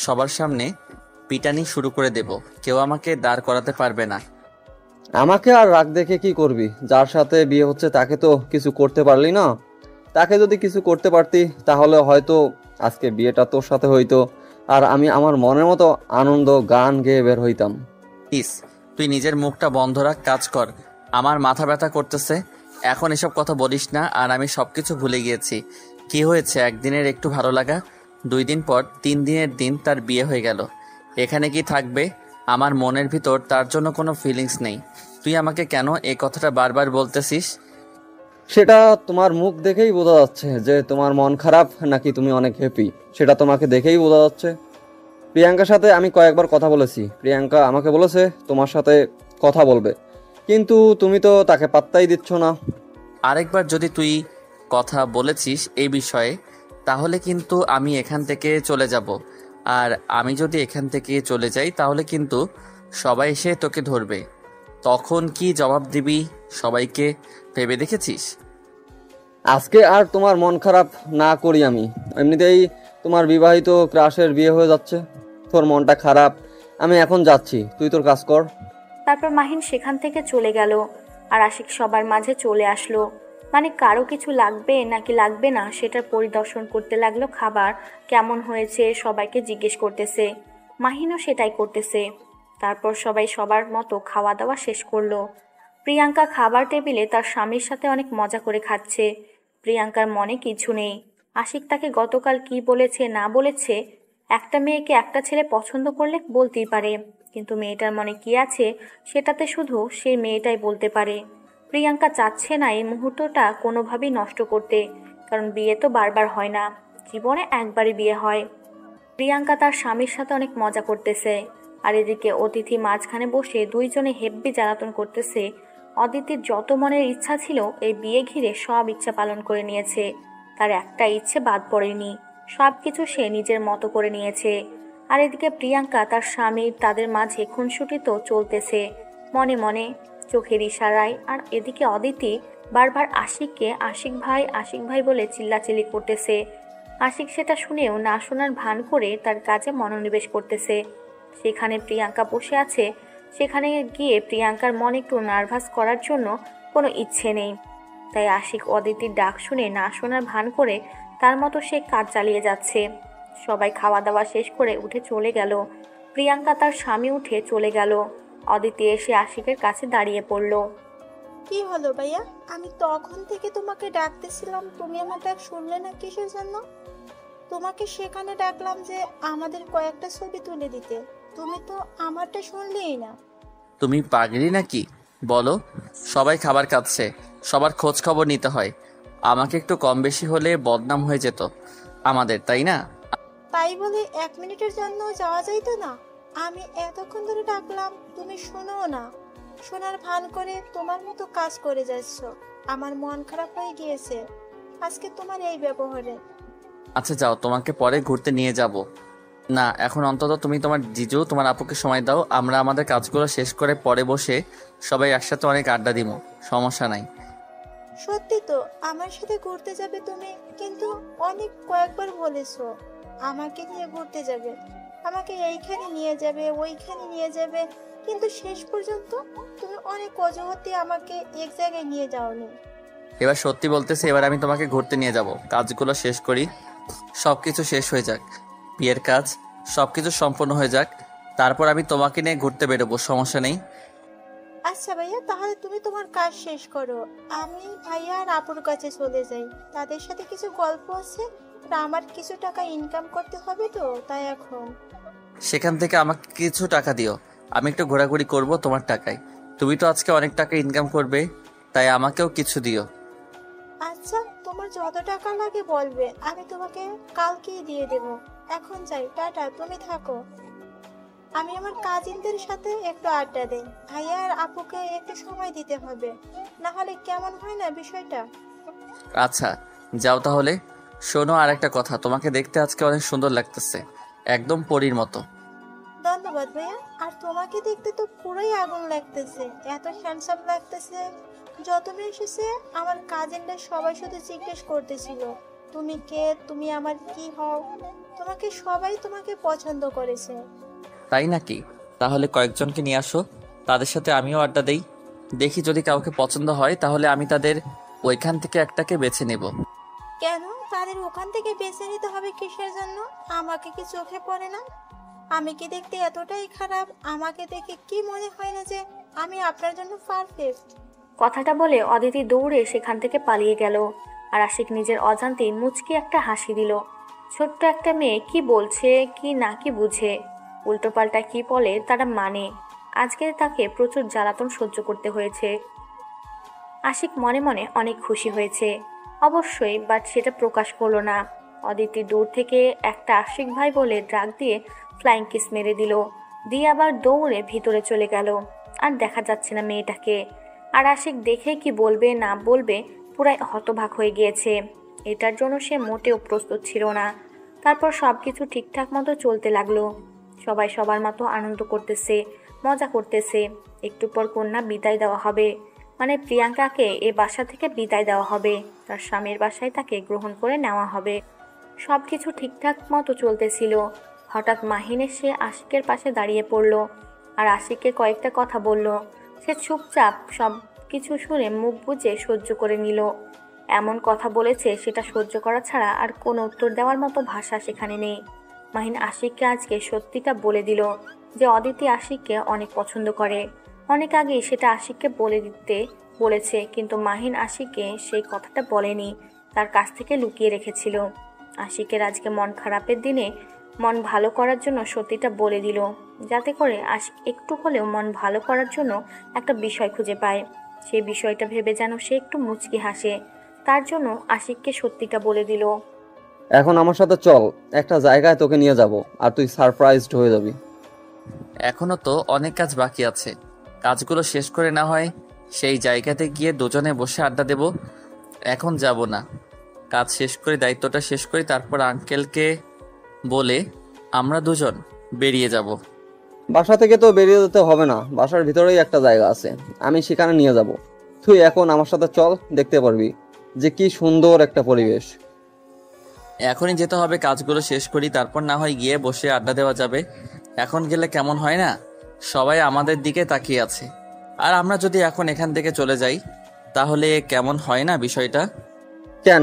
সবার সামনে পিটানি শুরু করে দেব। কেউ আমাকে দাঁড় করাতে পারবে না। আমাকে আর রাগ দেখে কি করবি? যার সাথে বিয়ে হচ্ছে তাকে তো কিছু করতে পারলি না। তাকে যদি কিছু করতে পারতি তাহলে হয়তো আজকে বিয়েটা তোর সাথে হইতো, আর আমি আমার মনের মতো আনন্দ গান গেয়ে বের হইতাম। প্লিজ, তুই নিজের মুখটা বন্ধ রাখ, কাজ কর। আমার মাথা ব্যথা করতেছে। এখন এসব কথা বলিস না। আর আমি সবকিছু ভুলে গিয়েছি। কি হয়েছে? একদিনের একটু ভালো লাগা, 2 দিন পর 3 দিনের দিন তার বিয়ে হয়ে গেল। এখানে কি থাকবে? আমার মনের ভিতর তার জন্য কোনো ফিলিংস নেই। তুই আমাকে কেন এই কথাটা বারবার বলতেছিস? সেটা তোমার মুখ দেখেই বোঝা যাচ্ছে যে তোমার মন খারাপ নাকি তুমি অনেক হ্যাপি, সেটা তোমাকে দেখেই বোঝা যাচ্ছে। প্রিয়াঙ্কার সাথে আমি কয়েকবার কথা বলেছি, প্রিয়াঙ্কা আমাকে বলেছে তোমার সাথে কথা বলবে, কিন্তু তুমি তো তাকে পাত্তাই দিচ্ছ না। আরেকবার যদি তুই কথা বলেছিস এই বিষয়ে, তাহলে কিন্তু আমি এখান থেকে চলে যাব। আর আমি যদি এখান থেকে চলে যাই তাহলে কিন্তু সবাই এসে তোকে ধরবে। তখন কি জবাব দিবি সবাইকে ভেবে দেখেছিস? আজকে আর তোমার মন খারাপ না করি আমি। এমনিতেই তোমার বিবাহিত ক্রাশের বিয়ে হয়ে যাচ্ছে, তোর মনটা খারাপ। আমি এখন যাচ্ছি, তুই তোর কাজ কর। তারপর মাহিন সেখান থেকে চলে গেল। আর আশিক সবার মাঝে চলে আসলো। মানে কারো কিছু লাগবে নাকি লাগবে না সেটার পরিদর্শন করতে লাগলো। খাবার কেমন হয়েছে সবাইকে জিজ্ঞেস করতেছে। মাহিনও সেটাই করতেছে। তারপর সবাই সবার মতো খাওয়া দাওয়া শেষ করলো। প্রিয়াঙ্কা খাবার টেবিলে তার স্বামীর সাথে অনেক মজা করে খাচ্ছে। প্রিয়াঙ্কার মনে কিছু নেই। আশিক তাকে গতকাল কি বলেছে না বলেছে, একটা মেয়েকে একটা ছেলে পছন্দ করলে বলতেই পারে, কিন্তু মেয়েটার মনে কি আছে সেটাতে শুধু সেই মেয়েটাই বলতে পারে। প্রিয়াঙ্কা চাচ্ছে না এই মুহূর্তটা কোনোভাবেই নষ্ট করতে, কারণ বিয়ে তো বারবার হয় না, জীবনে একবারই বিয়ে হয়। প্রিয়াঙ্কা তার স্বামীর সাথে অনেক মজা করতেছে, আর এদিকে অতিথি মাঝখানে বসে দুইজনে হেব্বি জ্বালাতন করতেছে। অদিতির যত মনের ইচ্ছা ছিল এই বিয়ে ঘিরে সব ইচ্ছা পালন করে নিয়েছে। তার একটা ইচ্ছে বাদ পড়েনি, সব কিছু সে নিজের মতো করে নিয়েছে। আর এদিকে প্রিয়াঙ্কা তার স্বামীর তাদের মাঝে খুনসুটি তো চলতেছে মনে মনে, চোখের ইশারায়। আর এদিকে অদিতি বারবার আশিককে আশিক ভাই বলে চিল্লাচিল্লি করতেছে। আশিক সেটা শুনেও না শোনার ভান করে তার কাজে মনোনিবেশ করতেছে। সেখানে প্রিয়াঙ্কা বসে আছে, সেখানে গিয়ে প্রিয়াঙ্কার মনে একটু নার্ভাস করার জন্য কোনো ইচ্ছে নেই। তাই আশিক অদিতির ডাক শুনে না শোনার ভান করে তার মতো সে কাজ চালিয়ে যাচ্ছে। সবাই খাওয়া দাওয়া শেষ করে উঠে চলে গেল। প্রিয়াঙ্কা তার স্বামী উঠে চলে গেল। অদিতি এসে আশিকের কাছে দাঁড়িয়ে পড়ল। কি হলো ভাইয়া? আমি তখন থেকে তোমাকে ডাকতেছিলাম, তুমি আমার ডাক শুনলে না কিসের জন্য? তোমাকে সেখানে ডাকলাম যে আমাদের কয়েকটা ছবি তুলে দিতে, তুমি তো আমারটা শুনলেই না। তুমি পাগলি নাকি? বলো। সবাই খাবার খাচ্ছে, সবার খোঁজ খবর নিতে হয়। আমাকে একটু কম বেশি হলে বদনাম হয়ে যেত আমাদের, তাই না? তাই বলে 1 মিনিটের জন্য যাওয়া যাইতো না? আমি এতক্ষণ ধরে ডাকলাম, তুমি শোনো না, শোনার ভান করে তোমার মতো কাজ করে যাচ্ছ। আমার মন খারাপ হয়ে গিয়েছে আজকে তোমার এই ব্যবহারে। আচ্ছা যাও, তোমাকে পরে ঘুরতে নিয়ে যাব। না, এখন অন্তত তুমি তোমার জিজু তোমার আপুকে সময় দাও। আমরা আমাদের কাজগুলো শেষ করে পরে বসে সবাই একসাথে অনেক আড্ডা দিব, সমস্যা নাই। সত্যি তো আমার সাথে ঘুরতে যাবে তুমি, কিন্তু অনেক কয়েকবার বলেছো আমাকে নিয়ে ঘুরতে যাবে, আমাকে এইখানে নিয়ে যাবে ওইখানে নিয়ে যাবে, কিন্তু শেষ পর্যন্ত তুমি অনেক অজুহাত দিয়ে আমাকে এক জায়গায় নিয়ে যাওনি। এবার সত্যি বলতেছি, এবার আমি তোমাকে ঘুরতে নিয়ে যাব। কাজগুলো শেষ করি, সব কিছু শেষ হয়ে যাক, বিয়ের কাজ সব কিছু সম্পন্ন হয়ে যাক, তারপর আমি তোমাকে নিয়ে ঘুরতে বেরোবো, সমস্যা নেই। আচ্ছা ভাইয়া, তাহলে তুমি তোমার কাজ শেষ করো, আমি ভাইয়া আর আপুর কাছে চলে যাই। তাদের সাথে কিছু গল্প আছে, আর আমার কিছু টাকা ইনকাম করতে হবে, তো তাই এখন। সেখান থেকে আমাকে কিছু টাকা দিও, আমি একটু ঘোরাঘুরি করব তোমার টাকায়। তুমি তো আজকে অনেক টাকা ইনকাম করবে, তাই আমাকেও কিছু দিও। আচ্ছা, তোমার যত টাকা লাগে বলবে, আমি তোমাকে কালকেই দিয়ে দেব। এখন যাই, টাটা, তুমি থাকো। আমি আমার কাজিনদের সাথে একটু আড্ডা দেই, ভাইয়া আর আপুকে একটু সময় দিতে হবে, না হলে কেমন হয় না বিষয়টা। আচ্ছা যাও তাহলে। শোনো, আর একটা কথা, তোমাকে দেখতে আজকে অনেক সুন্দর লাগতেছে, একদম পরীর মতো। ধন্যবাদ ভাইয়া, আর তোমাকে দেখতে তো পুরোই আগুন লাগতেছে, এত হ্যান্ডসাম লাগতেছে। যত মেয়ে এসেছে আমার কাজিনরা সবাই শুধু জিজ্ঞেস করতেছিল তুমি কে, তুমি আমার কি হও। তোমাকে পছন্দ করেছে। তাই নাকি? তাহলে কয়েকজনকে নিয়ে আসো, তাদের সাথে আমিও আড্ডা দেই, দেখি যদি কাউকে পছন্দ হয় তাহলে আমি তাদের ওইখান থেকে একটাকে বেছে নেব। কেন তাদের ওখান থেকে বেছে নিতে হবে কিসের জন্য? আমাকে কি চোখে পড়ে না? আমি কি দেখতে এতটাই খারাপ? আমাকে দেখে কি মনে হয় না যে আমি আপনার জন্য পারফেক্ট? কথাটা বলে অদিতি দৌড়ে সেখান থেকে পালিয়ে গেল। আর আশিক নিজের অজান্তেই মুচকি একটা হাসি দিল। ছোট্ট একটা মেয়ে কি বলছে কি না কি বুঝে, উল্টোপাল্টা কি বলে তারা মানে। আজকে তাকে প্রচুর জ্বালাতন সহ্য করতে হয়েছে। আশিক মনে মনে অনেক খুশি হয়েছে অবশ্যই, বাট সেটা প্রকাশ করলো না। অদিতি দূর থেকে একটা আশিক ভাই বলে ডাক দিয়ে ফ্লাইং কিস মেরে দিল, দিয়ে আবার দৌড়ে ভিতরে চলে গেল। আর দেখা যাচ্ছে না মেয়েটাকে। আর আশিক দেখে কি বলবে না বলবে পুরাই হতবাক হয়ে গিয়েছে। এটার জন্য সে মোটেও প্রস্তুত ছিল না। তারপর সব কিছু ঠিকঠাক মতো চলতে লাগলো। সবাই সবার মতো আনন্দ করতেছে, মজা করতেছে। একটু পর কন্যা বিদায় দেওয়া হবে, মানে প্রিয়াঙ্কাকে এ বাসা থেকে বিদায় দেওয়া হবে, তার স্বামীর বাসায় তাকে গ্রহণ করে নেওয়া হবে। সব কিছু ঠিকঠাক মতো চলতেছিল। হঠাৎ মাহিন এসে আশিকের পাশে দাঁড়িয়ে পড়ল আর আশিককে কয়েকটা কথা বলল। সে চুপচাপ সব কিছু শুনে মুখ বুজে সহ্য করে নিল। এমন কথা বলেছে সেটা সহ্য করা ছাড়া আর কোনো উত্তর দেওয়ার মতো ভাষা সেখানে নেই। মাহিন আশিককে আজকে সত্যিটা বলে দিল যে অদিতি আশিককে অনেক পছন্দ করে। অনেক আগেই সেটা আশিককে বলে দিতে বলেছে, কিন্তু মাহিন আশিককে সেই কথাটা বলেনি, তার কাছ থেকে লুকিয়ে রেখেছিল। আশিকের আজকে মন খারাপের দিনে মন ভালো করার জন্য সত্যিটা বলে দিল, যাতে করে আশিক একটু হলেও মন ভালো করার জন্য একটা বিষয় খুঁজে পায়। সেই বিষয়টা ভেবে যেন সে একটু মুচকি হাসে, তার জন্য আশিককে সত্যিটা বলে দিল। এখন আমার সাথে চল, একটা জায়গায় তোকে নিয়ে যাব, আর তুই সারপ্রাইজড হয়ে যাবি। এখনো তো অনেক কাজ বাকি আছে, কাজগুলো শেষ করে না হয় সেই জায়গাতে গিয়ে দুজনে বসে আড্ডা দেব। এখন যাব না, কাজ শেষ করে দায়িত্বটা শেষ করি, তারপর আঙ্কেলকে বলে আমরা দুজন বেরিয়ে যাব। বাসা থেকে তো বেরিয়ে যেতে হবে না, বাসার ভিতরেই একটা জায়গা আছে, আমি সেখানে নিয়ে যাব। তুই এখন আমার সাথে চল, দেখতে পারবি যে কি সুন্দর একটা পরিবেশ। এখনই যেতে হবে, কাজগুলো শেষ করি, তারপর না হয় গিয়ে বসে আড্ডা দেওয়া যাবে। এখন গেলে কেমন হয় না? সবাই আমাদের দিকে তাকিয়ে আছে, আর আমরা যদি এখন এখান থেকে চলে যাই তাহলে কেমন হয় না বিষয়টা? কেন,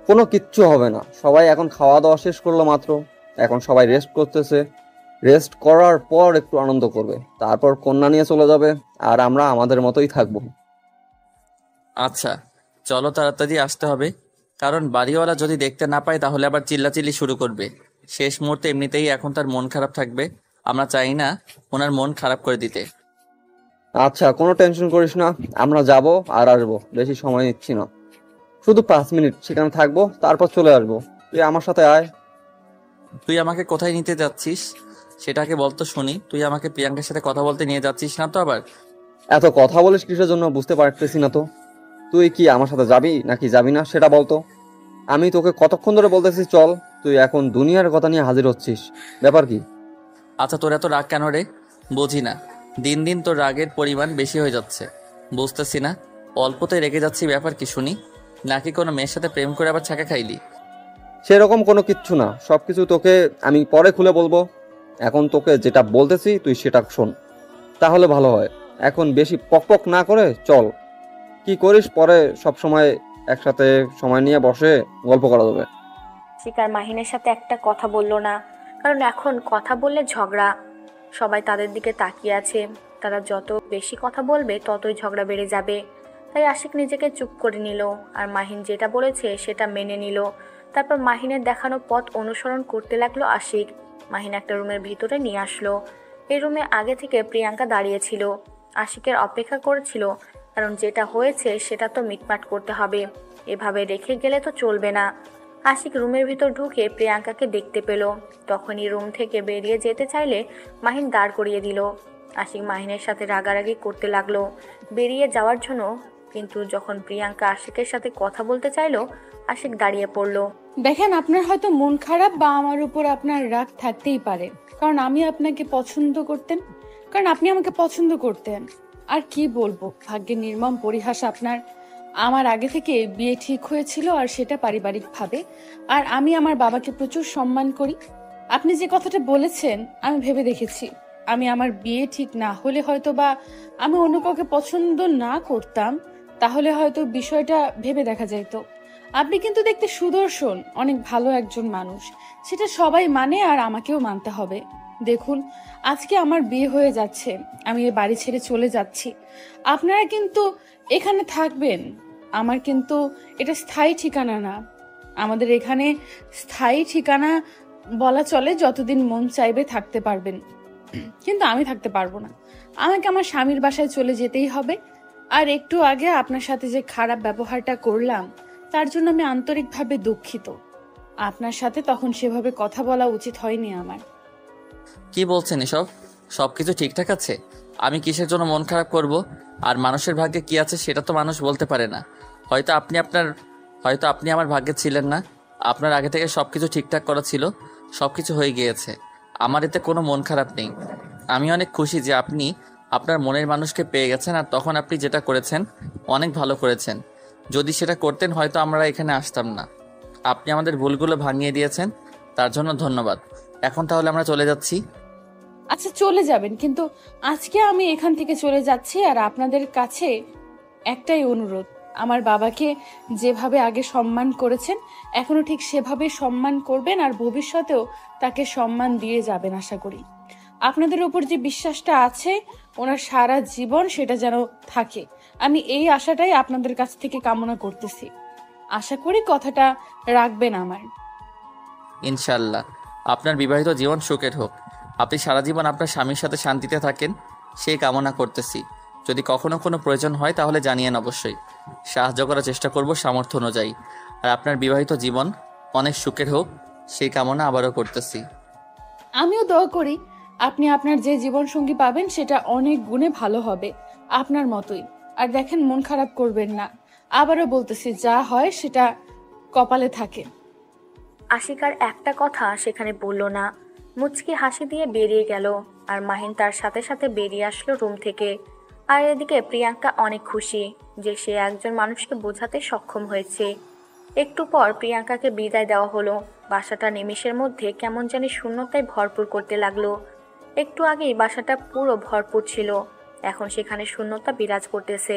কোনো কিচ্ছু হবে না। সবাই এখন খাওয়া দাওয়া শেষ করলো মাত্র, এখন সবাই রেস্ট করতেছে। রেস্ট করার পর একটু আনন্দ করবে, তারপর কন্যা নিয়ে চলে যাবে, আর আমরা আমাদের মতোই থাকবো। আচ্ছা চলো, তাড়াতাড়ি আসতে হবে, কারণ বাড়িওয়ালা যদি দেখতে না পায় তাহলে আবার চিল্লাচিল্লি শুরু করবে। শেষ মুহূর্তে এমনিতেই এখন তার মন খারাপ থাকবে, আমরা চাই না ওনার মন খারাপ করে দিতে। আচ্ছা, কোনো টেনশন করিস না, আমরা যাব আর আসবো, বেশি সময় নিচ্ছি না, শুধু 5 মিনিট সেখানে থাকবো, তারপর চলে আসবো। তুই আমার সাথে আয়। তুই আমাকে কোথায় নিতে যাচ্ছিস সেটাকে বলতো শুনি। তুই আমাকে প্রিয়াঙ্কার সাথে কথা বলতে নিয়ে যাচ্ছিস না তো আবার? এত কথা বলিস কিসের জন্য বুঝতে পারতেছি না তো। তুই কি আমার সাথে যাবি নাকি যাবি না সেটা বলতো। আমি তোকে কতক্ষণ ধরে বলতেছি চল, তুই এখন দুনিয়ার কথা নিয়ে হাজির হচ্ছিস, ব্যাপার কি? আচ্ছা তোর এত রাগ কেন রে? বুঝি না, দিন দিন তোর রাগের পরিমাণ বেশি হয়ে যাচ্ছে, বুঝতেছি না। অল্পতেই রেগে যাচ্ছি, ব্যাপার কি শুনি? নাকি কোনো মেয়ের সাথে প্রেম করে আবার ছাকা খাইলি? সেরকম কোনো কিচ্ছু না, সবকিছু তোকে আমি পরে খুলে বলবো। এখন তোকে যেটা বলতেছি তুই সেটা শোন, তাহলে ভালো হয়। এখন বেশি পকপক না করে চল, কি করিস পরে সব সময় একসাথে সময় নিয়ে বসে গল্প করা যাবে। শিকার মাহিনের সাথে একটা কথা বলল না, কারণ এখন কথা বললে ঝগড়া। সবাই তাদের দিকে তাকিয়ে আছে, তারা যত বেশি কথা বলবে ততই ঝগড়া বেড়ে যাবে। তাই আশিক নিজেকে চুপ করে নিল, আর মাহিন যেটা বলেছে সেটা মেনে নিল। তারপর মাহিনের দেখানো পথ অনুসরণ করতে লাগলো আশিক। মাহিন একটা রুমের ভিতরে নিয়ে আসলো। এই রুমে আগে থেকে প্রিয়াঙ্কা দাঁড়িয়েছিল, আশিকের অপেক্ষা করেছিল, কারণ যেটা হয়েছে সেটা তো মিটমাট করতে হবে, এভাবে রেখে গেলে তো চলবে না। আশিক রুমের ভিতর ঢুকে প্রিয়াঙ্কাকে দেখতে পেল। তখনই রুম থেকে বেরিয়ে যেতে চাইলে মাহিন দাঁড় করিয়ে দিল। আশিক মাহিনের সাথে রাগারাগি করতে লাগলো বেরিয়ে যাওয়ার জন্য, কিন্তু যখন প্রিয়াঙ্কা আশিকের সাথে কথা বলতে চাইলো, আশিক দাঁড়িয়ে পড়ল। দেখেন, আপনার হয়তো মন খারাপ বা আমার উপর আপনার রাগ থাকতেই পারে, কারণ আমি আপনাকে পছন্দ করতেন, কারণ আপনি আমাকে পছন্দ করতেন। আর কি বলবো, ভাগ্যের নির্মম পরিহাস আপনার। আমার আগে থেকে বিয়ে ঠিক হয়েছিল, আর সেটা পারিবারিকভাবে। আর আমি আমার বাবাকে প্রচুর সম্মান করি। আপনি যে কথাটা বলেছেন আমি ভেবে দেখেছি। আমি আমার বিয়ে ঠিক না হলে হয়তো বা আমি অন্য কাউকে পছন্দ না করতাম, তাহলে হয়তো বিষয়টা ভেবে দেখা যেত। আপনি কিন্তু দেখতে সুদর্শন, অনেক ভালো একজন মানুষ, সেটা সবাই মানে আর আমাকেও মানতে হবে। দেখুন, আজকে আমার বিয়ে হয়ে যাচ্ছে, আমি এই বাড়ি ছেড়ে চলে যাচ্ছি। আপনারা কিন্তু এখানে থাকবেন, আমার কিন্তু এটা স্থায়ী ঠিকানা না। আমাদের এখানে স্থায়ী ঠিকানা বলা চলে, যতদিন মন চাইবে থাকতে পারবেন, কিন্তু আমি থাকতে পারবো না। আমাকে আমার স্বামীর বাসায় চলে যেতেই হবে। আর একটু আগে আপনার সাথে যে খারাপ ব্যবহারটা করলাম তার জন্য আমি আন্তরিকভাবে দুঃখিত। আপনার সাথে তখন সেভাবে কথা বলা উচিত হয়নি আমার। কি বলছেন এসব? সবকিছু ঠিকঠাক আছে? আমি কিসের জন্য মন খারাপ করব? আর মানুষের ভাগ্যে কি আছে সেটা তো মানুষ বলতে পারে না। হয়তো আপনি আমার ভাগ্যে ছিলেন না। আপনার আগে থেকে সবকিছু ঠিকঠাক করা ছিল, সবকিছু হয়ে গিয়েছে। আমার এতে কোনো মন খারাপ নেই। আমি অনেক খুশি যে আপনি আপনার মনের মানুষকে পেয়ে গেছেন, আর তখন আপনি যেটা করেছেন অনেক ভালো করেছেন। যদি সেটা করতেন হয়তো আমরা এখানে আসতাম না। আপনি আমাদের ভুলগুলো ভাঙিয়ে দিয়েছেন, তার জন্য ধন্যবাদ। এখন তাহলে আমরা চলে যাচ্ছি। আচ্ছা, চলে যাবেন, কিন্তু আজকে আমি এখান থেকে চলে যাচ্ছি। আর আপনাদের কাছে একটাই অনুরোধ, আমার বাবাকে যেভাবে আগে সম্মান করেছেন এখনো ঠিক সেভাবে সম্মান করবেন, আর ভবিষ্যতেও তাকে সম্মান দিয়ে যাবেন আশা করি। আপনাদের উপর যে বিশ্বাসটা আছে ওনার সারা জীবন সেটা যেন থাকে, আমি এই আশাটাই আপনাদের কাছ থেকে কামনা করতেছি। আশা করি কথাটা রাখবেন আমার। ইনশাল্লাহ আপনার বিবাহিত জীবন সুখের হোক। আপনি সারা জীবন আপনার স্বামীর সাথে শান্তিতে থাকেন, সেই কামনা করতেছি। যদি কখনো কোনো প্রয়োজন হয় তাহলে জানিয়েন, অবশ্যই সাহায্য করার চেষ্টা করব সামর্থ্য অনুযায়ী। আর আপনার বিবাহিত জীবন অনেক সুখের হোক, সেই কামনা আবারও করতেছি। আমিও দোয়া করি আপনি আপনার যে জীবন সঙ্গী পাবেন সেটা অনেক গুণে ভালো হবে, আপনার মতোই। আর দেখেন, মন খারাপ করবেন না। আবারও বলতেছি, যা হয় সেটা কপালে থাকে। আশিক আর একটা কথা সেখানে বলল না, মুচকি হাসি দিয়ে বেরিয়ে গেল। আর মাহিন তার সাথে সাথে বেরিয়ে আসলো রুম থেকে। আর এদিকে প্রিয়াঙ্কা অনেক খুশি যে সে একজন মানুষকে বোঝাতে সক্ষম হয়েছে। একটু পর প্রিয়াঙ্কাকে বিদায় দেওয়া হলো। বাসাটা নিমেষের মধ্যে কেমন জানি শূন্যতায় ভরপুর করতে লাগলো। একটু আগেই বাসাটা পুরো ভরপুর ছিল, এখন সেখানে শূন্যতা বিরাজ করতেছে।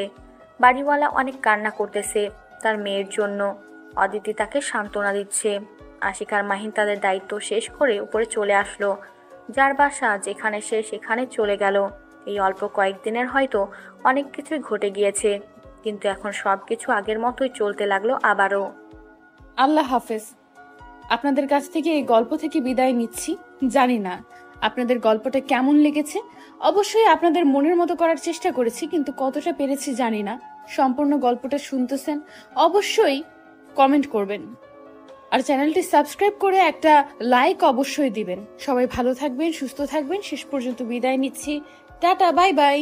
বাড়িওয়ালা অনেক কান্না করতেছে তার মেয়ের জন্য। অদিতি তাকে সান্ত্বনা দিচ্ছে। আশিক আর মাহিন তাদের দায়িত্ব শেষ করে উপরে চলে আসলো। যার বাসা যেখানে সে সেখানে চলে গেল। এই অল্প কয়েকদিনের হয়তো অনেক কিছুই ঘটে গিয়েছে, কিন্তু এখন সব কিছু আগের মতোই চলতে লাগলো আবারও। আল্লাহ হাফেজ। আপনাদের কাছ থেকে এই গল্প থেকে বিদায় নিচ্ছি। জানি না আপনাদের গল্পটা কেমন লেগেছে, অবশ্যই আপনাদের মনের মতো করার চেষ্টা করেছি, কিন্তু কতটা পেরেছি জানি না। সম্পূর্ণ গল্পটা শুনতেছেন, অবশ্যই কমেন্ট করবেন, আর চ্যানেলটি সাবস্ক্রাইব করে একটা লাইক অবশ্যই দিবেন। সবাই ভালো থাকবেন, সুস্থ থাকবেন। শেষ পর্যন্ত বিদায় নিচ্ছি। Tata, bye bye.